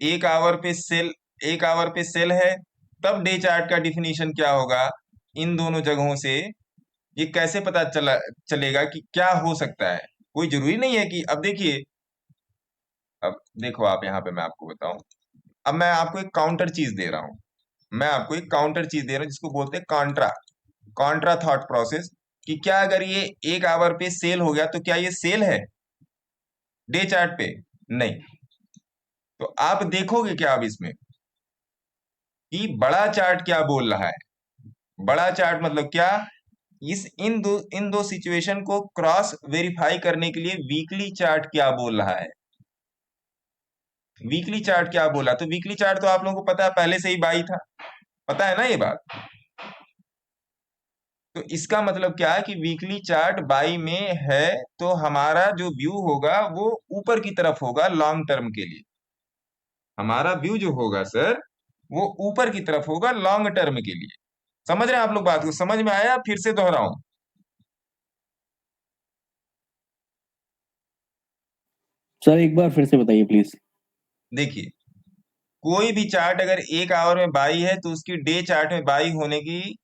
1 आवर पे सेल है, तब डे चार्ट का डिफिनीशन क्या होगा? इन दोनों जगहों से ये कैसे पता चलेगा कि क्या हो सकता है? कोई जरूरी नहीं है कि, अब देखिए, अब देखो आप यहाँ पे, मैं आपको बताऊं, अब मैं आपको एक काउंटर चीज दे रहा हूं, मैं आपको एक काउंटर चीज दे रहा हूं जिसको बोलते हैं कॉन्ट्रा थॉट प्रोसेस। कि क्या अगर ये 1 आवर पे सेल हो गया, तो क्या ये सेल है डे चार्ट पे? नहीं। तो आप देखोगे क्या अब इसमें कि बड़ा चार्ट क्या बोल रहा है? बड़ा चार्ट मतलब क्या? इन दो सिचुएशन को क्रॉस वेरीफाई करने के लिए वीकली चार्ट क्या बोल रहा है। वीकली चार्ट क्या बोला? तो वीकली चार्ट तो आप लोगों को पता है, पहले से ही बाई था, पता है ना ये बात। तो इसका मतलब क्या है कि वीकली चार्ट बाई में है, तो हमारा जो व्यू होगा वो ऊपर की तरफ होगा लॉन्ग टर्म के लिए। हमारा व्यू जो होगा सर, वो ऊपर की तरफ होगा लॉन्ग टर्म के लिए। समझ रहे हैं आप लोग बात को? समझ में आया? फिर से दोहराऊं? सर एक बार फिर से बताइए प्लीज। देखिए, कोई भी चार्ट अगर 1 आवर में बाई है तो उसकी डे चार्ट में बाई होने की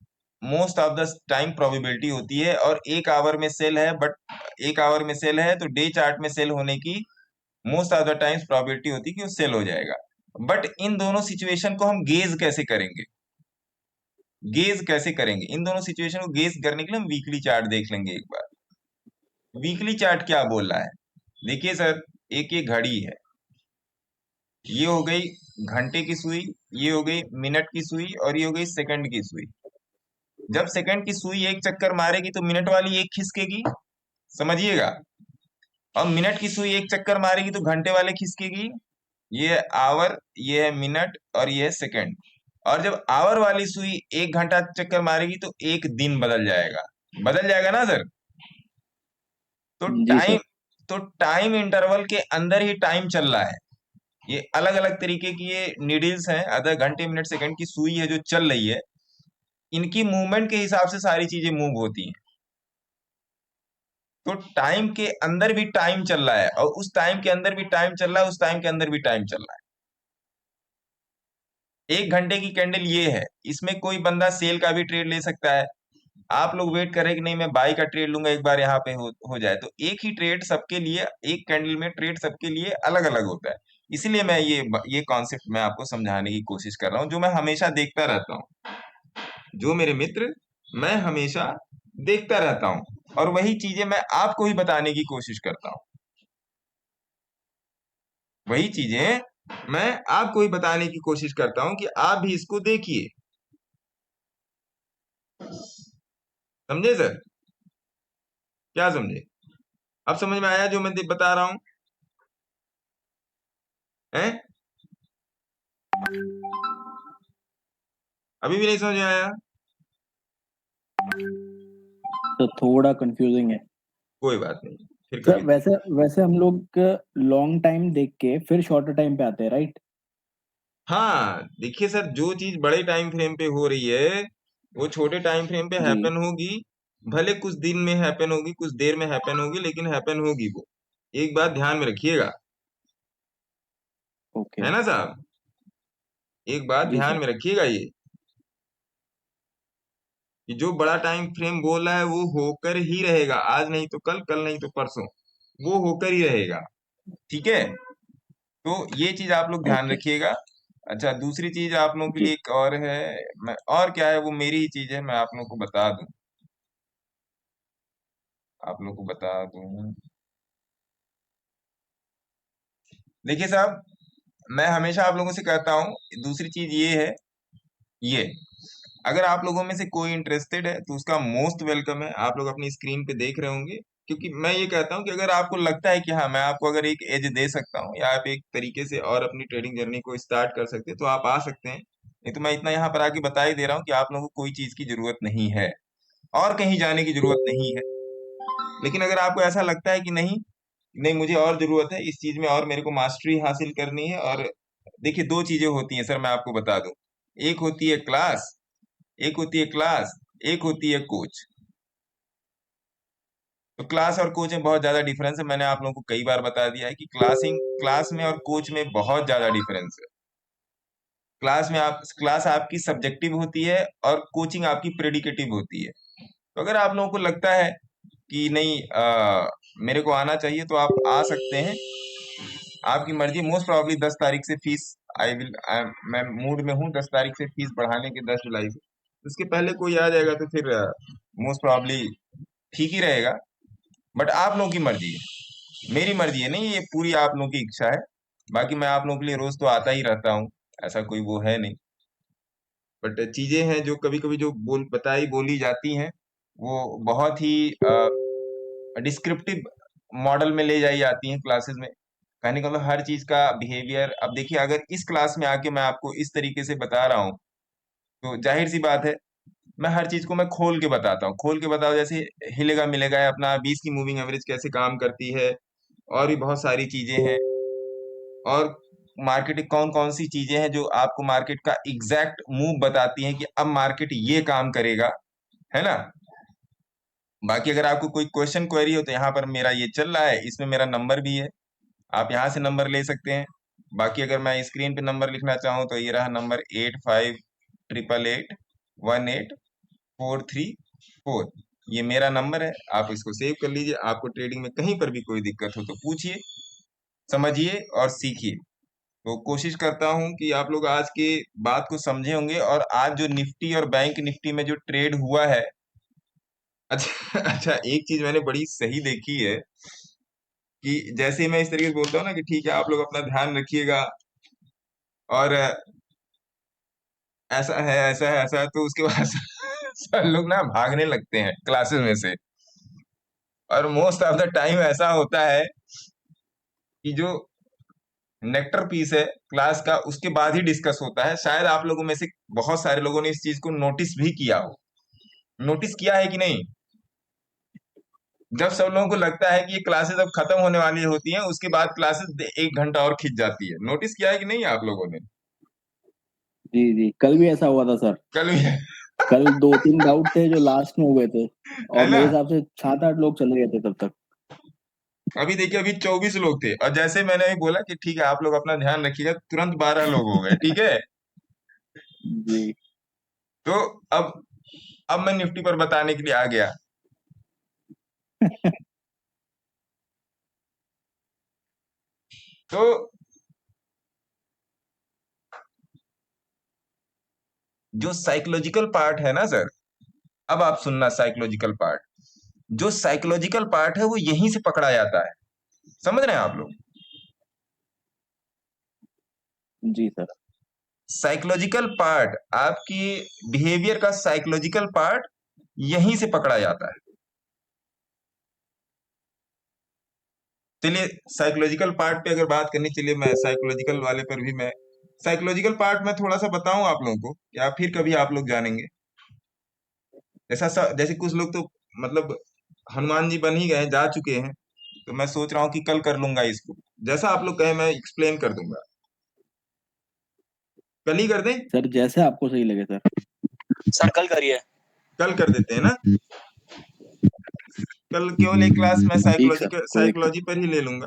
most of the time probability होती है, और 1 आवर में सेल है, बट 1 आवर में सेल है तो डे चार्ट में सेल होने की most of the times probability होती है कि वो सेल हो जाएगा। बट इन दोनों सिचुएशन को हम गेज कैसे करेंगे? गेज कैसे करेंगे इन दोनों सिचुएशन को? गेज करने के लिए हम वीकली चार्ट देख लेंगे एक बार। वीकली चार्ट क्या बोल रहा है? देखिए सर, एक ये घड़ी है, ये हो गई घंटे की सुई, ये हो गई मिनट की सुई, और ये हो गई सेकंड की सुई। जब सेकंड की सुई एक चक्कर मारेगी तो मिनट वाली एक खिसकेगी, समझिएगा, और मिनट की सुई एक चक्कर मारेगी तो घंटे वाले खिसकेगी। ये है आवर, ये है मिनट, और ये है सेकंड। और जब आवर वाली सुई 1 घंटा चक्कर मारेगी तो एक दिन बदल जाएगा। बदल जाएगा ना सर? तो जी सर। टाइम इंटरवल के अंदर ही टाइम चल रहा है। ये अलग अलग तरीके की ये नीडल्स हैं, आधा घंटे मिनट सेकंड की सुई है जो चल रही है, इनकी मूवमेंट के हिसाब से सारी चीजें मूव होती हैं। तो टाइम के अंदर भी टाइम चल रहा है, और उस टाइम के अंदर भी टाइम चल रहा है, उस टाइम के अंदर भी टाइम चल रहा है। 1 घंटे की कैंडल ये है, इसमें कोई बंदा सेल का भी ट्रेड ले सकता है। आप लोग वेट करें कि नहीं मैं बाई का ट्रेड लूंगा, एक बार यहाँ पे हो जाए, तो एक ही ट्रेड सबके लिए, एक कैंडल में ट्रेड सबके लिए अलग अलग होता है। इसलिए मैं ये कॉन्सेप्ट मैं आपको समझाने की कोशिश कर रहा हूँ, जो मैं हमेशा देखता रहता हूँ, जो मेरे मित्र मैं हमेशा देखता रहता हूँ, और वही चीजें मैं आपको ही बताने की कोशिश करता हूँ। वही चीजें मैं आपको ही बताने की कोशिश करता हूँ कि आप भी इसको देखिए। समझे सर? क्या समझे? अब समझ में आया जो मैं बता रहा हूँ? हैं? अभी भी नहीं समझ में आया? तो थोड़ा कंफ्यूजिंग है। कोई बात नहीं, फिर सर कभी। वैसे वैसे हम लोग लॉन्ग टाइम देख के फिर शॉर्टर टाइम पे आते हैं, राइट? हाँ, देखिए सर, जो चीज बड़े टाइम फ्रेम पे हो रही है वो छोटे टाइम फ्रेम पे जी। हैपन होगी। भले कुछ दिन में हैपन होगी, कुछ देर में हैपन होगी, लेकिन हैपन होगी वो। एक बात ध्यान में रखिएगा, ओके। है ना साहब? एक बात जी ध्यान सर। में रखिएगा, ये कि जो बड़ा टाइम फ्रेम बोल रहा है वो होकर ही रहेगा। आज नहीं तो कल, कल नहीं तो परसों, वो होकर ही रहेगा। ठीक है? तो ये चीज आप लोग ध्यान ओके। रखिएगा। अच्छा, दूसरी चीज आप लोगों के जी। लिए एक और है। मैं और क्या है, वो मेरी ही चीज है, मैं आप लोगों को बता दूं, आप लोगों को बता दूं। देखिए साहब, मैं हमेशा आप लोगों से कहता हूँ, दूसरी चीज ये है, ये अगर आप लोगों में से कोई इंटरेस्टेड है तो उसका मोस्ट वेलकम है। आप लोग अपनी स्क्रीन पे देख रहे होंगे, क्योंकि मैं ये कहता हूँ कि अगर आपको लगता है कि हाँ मैं आपको अगर एक एज दे सकता हूँ, या आप एक तरीके से और अपनी ट्रेडिंग जर्नी को स्टार्ट कर सकते हैं, तो आप आ सकते हैं। नहीं तो मैं इतना यहाँ पर आके बता ही दे रहा हूँ कि आप लोगों को कोई चीज की जरूरत नहीं है, और कहीं जाने की जरूरत नहीं है। लेकिन अगर आपको ऐसा लगता है कि नहीं, नहीं मुझे और जरूरत है इस चीज में, और मेरे को मास्टरी हासिल करनी है, और देखिए दो चीजें होती हैं सर, मैं आपको बता दूं। एक होती है क्लास, एक होती है क्लास, एक होती है कोच। तो क्लास और कोच में बहुत ज्यादा डिफरेंस है। मैंने आप लोगों को कई बार बता दिया है कि क्लास में और कोच में बहुत ज्यादा डिफरेंस है। क्लास आपकी सब्जेक्टिव होती है, और कोचिंग आपकी प्रेडिकेटिव होती है। तो अगर आप लोगों को लगता है कि नहीं मेरे को आना चाहिए, तो आप आ सकते हैं, आपकी मर्जी। मोस्ट प्रॉब्ली 10 तारीख से फीस, मैं मूड में हूँ 10 तारीख से फीस बढ़ाने के, 10 जुलाई से। उसके पहले कोई आ जाएगा तो फिर मोस्ट प्रॉब्ली ठीक ही रहेगा। बट आप लोगों की मर्जी है, मेरी मर्जी है नहीं, ये पूरी आप लोगों की इच्छा है। बाकी मैं आप लोगों के लिए रोज तो आता ही रहता हूँ, ऐसा कोई वो है नहीं। बट चीजें हैं जो कभी कभी जो बोली जाती हैं, वो बहुत ही डिस्क्रिप्टिव मॉडल में ले जाई जाती हैं क्लासेस में। कहने का मतलब हर चीज का बिहेवियर, अब देखिए अगर इस क्लास में आके मैं आपको इस तरीके से बता रहा हूँ, तो जाहिर सी बात है मैं हर चीज को मैं खोल के बताता हूँ। खोल के बताओ जैसे हिलेगा मिलेगा है, अपना 20 की मूविंग एवरेज कैसे काम करती है, और भी बहुत सारी चीजें हैं। और मार्केट कौन कौन सी चीजें हैं जो आपको मार्केट का एग्जैक्ट मूव बताती हैं कि अब मार्केट ये काम करेगा, है ना। बाकी अगर आपको कोई क्वेश्चन क्वेरी हो तो यहाँ पर मेरा ये चल रहा है, इसमें मेरा नंबर भी है, आप यहाँ से नंबर ले सकते हैं। बाकी अगर मैं स्क्रीन पे नंबर लिखना चाहूँ तो ये रहा नंबर 85881843 ये मेरा नंबर है, आप इसको सेव कर लीजिए। आपको ट्रेडिंग में कहीं पर भी कोई दिक्कत हो तो पूछिए, समझिए और सीखिए। तो कोशिश करता हूं कि आप लोग आज के बात को समझे होंगे। और आज जो निफ्टी और बैंक निफ्टी में जो ट्रेड हुआ है, अच्छा अच्छा, एक चीज मैंने बड़ी सही देखी है कि जैसे मैं इस तरीके से बोलता हूँ ना कि ठीक है आप लोग अपना ध्यान रखिएगा और ऐसा है ऐसा है, तो उसके बाद सब लोग ना भागने लगते हैं क्लासेस में से। और मोस्ट ऑफ द टाइम ऐसा होता है कि जो नेक्टर पीस है क्लास का उसके बाद ही डिस्कस होता है। शायद आप लोगों में से बहुत सारे लोगों ने इस चीज को नोटिस भी किया हो। नोटिस किया है कि नहीं? जब सब लोगों को लगता है कि ये क्लासेस अब खत्म होने वाली होती हैं, उसके बाद क्लासेस 1 घंटा और खिंच जाती है। नोटिस किया है कि नहीं आप लोगों ने? जी जी, कल भी ऐसा हुआ था सर। कल भी है कल 2-3 डाउट थे जो लास्ट में हुए थे, और ना। मेरे हिसाब से 7-8 लोग चले गए थे तब तक। अभी देखिए अभी 24 लोग थे, और जैसे मैंने अभी बोला कि ठीक है आप लोग अपना ध्यान रखिएगा, तुरंत 12 लोग हो गए। ठीक है, जी तो अब मैं निफ्टी पर बताने के लिए आ गया। तो जो साइकोलॉजिकल पार्ट है ना सर, अब आप सुनना, साइकोलॉजिकल पार्ट, जो साइकोलॉजिकल पार्ट है वो यहीं से पकड़ा जाता है। समझ रहे हैं आप लोग? जी सर। साइकोलॉजिकल पार्ट, आपकी बिहेवियर का साइकोलॉजिकल पार्ट यहीं से पकड़ा जाता है। चलिए साइकोलॉजिकल पार्ट पे अगर बात करनी, चलिए मैं साइकोलॉजिकल वाले पर भी मैं साइकोलॉजिकल पार्ट में थोड़ा सा बताऊं आप लोगों को, या फिर कभी आप लोग जानेंगे? जैसे कुछ लोग तो मतलब हनुमान जी बन ही गए, जा चुके हैं, तो मैं सोच रहा हूँ कि कल कर लूंगा इसको। जैसा आप लोग कहें मैं एक्सप्लेन कर दूंगा। कल ही कर दें? सर जैसे आपको सही लगे सर। सर कल करिए। कल कर देते हैं ना। कल केवल एक क्लास मैं ठीक सर, कोई दिक्कत साइकोलॉजी पर ही ले लूंगा,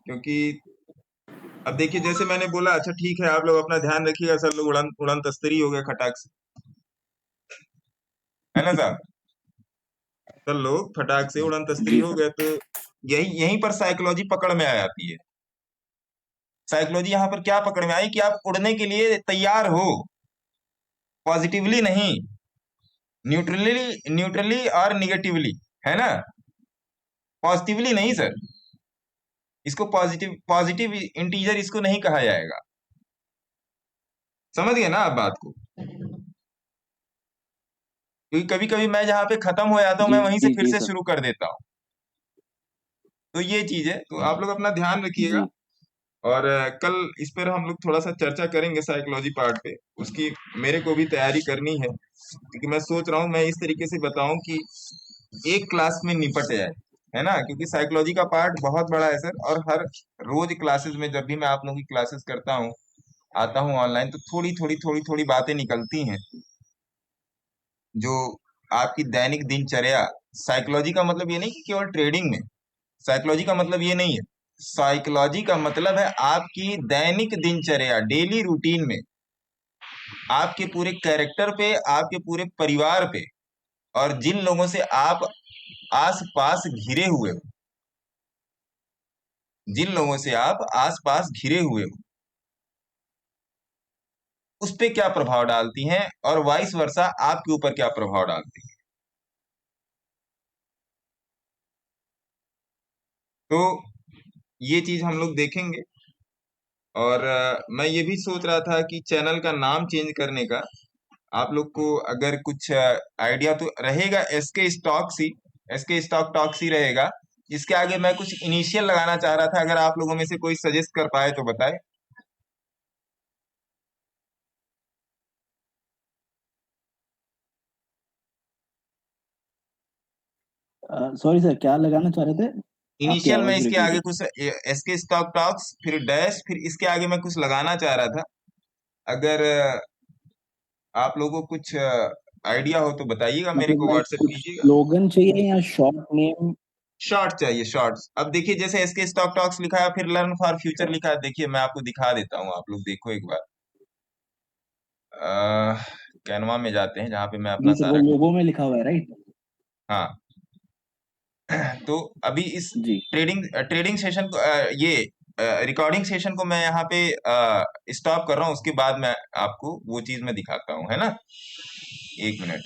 क्योंकि अब देखिए जैसे मैंने बोला, अच्छा ठीक है आप लोग अपना ध्यान रखिएगा। सब लोग उड़न उड़न तस्तरी हो गए खटाक से, है ना साहब? सब लोग फटाक से उड़न नहीं। तस्तरी जी हो सर। गए, तो यहीं पर साइकोलॉजी पकड़ में आ जाती है। साइकोलॉजी यहाँ पर क्या पकड़ में आई कि आप उड़ने के लिए तैयार हो, पॉजिटिवली नहीं, न्यूट्रली और निगेटिवली, है ना। पॉजिटिवली नहीं सर, इसको पॉजिटिव पॉजिटिव इंटीजर इसको नहीं कहा जाएगा। समझ गए ना आप बात को? क्योंकि कभी कभी मैं जहां पे खत्म हो जाता हूं, जी मैं वहीं से फिर जी से सर। शुरू कर देता हूं। तो ये चीज है, तो आप लोग अपना ध्यान रखिएगा। जी और कल इस पर हम लोग थोड़ा सा चर्चा करेंगे साइकोलॉजी पार्ट पे। उसकी मेरे को भी तैयारी करनी है, क्योंकि मैं सोच रहा हूँ मैं इस तरीके से बताऊं कि एक क्लास में निपट जाए, है ना। क्योंकि साइकोलॉजी का पार्ट बहुत बड़ा है सर, और हर रोज क्लासेस में जब भी मैं आप लोगों की क्लासेस करता हूँ, आता हूँ ऑनलाइन, तो थोड़ी थोड़ी बातें निकलती हैं जो आपकी दैनिक दिनचर्या। साइकोलॉजी का मतलब ये नहीं कि केवल ट्रेडिंग में, साइकोलॉजी का मतलब ये नहीं है। साइकोलॉजी का मतलब है आपकी दैनिक दिनचर्या, डेली रूटीन में, आपके पूरे कैरेक्टर पे, आपके पूरे परिवार पे, और जिन लोगों से आप आस पास घिरे हुए हो, जिन लोगों से आप आस पास घिरे हुए हो, उस पे क्या प्रभाव डालती हैं, और वाइस वर्सा आपके ऊपर क्या प्रभाव डालती है। तो ये चीज हम लोग देखेंगे। और मैं ये भी सोच रहा था कि चैनल का नाम चेंज करने का आप लोग को अगर कुछ आइडिया तो रहेगा। एसके स्टॉक टॉक्स ही रहेगा। इसके आगे मैं कुछ इनिशियल लगाना चाह रहा था, अगर आप लोगों में से कोई सजेस्ट कर पाए तो बताए। सॉरी सर, क्या लगाना चाह रहे थे? आपकी इनिशियल में आवाज इसके ब्रेक हो आगे रही कुछ एसके स्टॉक टॉक्स, फिर डैश, फिर इसके आगे मैं कुछ लगाना चाह रहा था। अगर आप लोगों को कुछ आइडिया हो तो बताइएगा, मेरे मतलब को लाइक व्हाट्सएप कुछ कीजिएगा। स्लोगन चाहिए या शॉर्ट नेम? शॉर्ट चाहिए, शॉर्ट्स। अब देखिए जैसे एसके स्टॉक टॉक्स लिखा है, फिर लर्न फॉर फ्यूचर लिखा है। देखिए मैं आपको दिखा देता हूँ, आप लोग देखो एक बार। कैनवा में जाते हैं जहाँ पे मैं अपना जी सर, वो सारा लोगो में लिखा हुआ है राइट? हाँ। तो अभी इस जी ट्रेडिंग ट्रेडिंग सेशन को ये रिकॉर्डिंग सेशन को मैं यहाँ पे स्टॉप कर रहा हूँ, उसके बाद मैं आपको वो चीज में दिखाता हूँ, है ना। एक मिनट।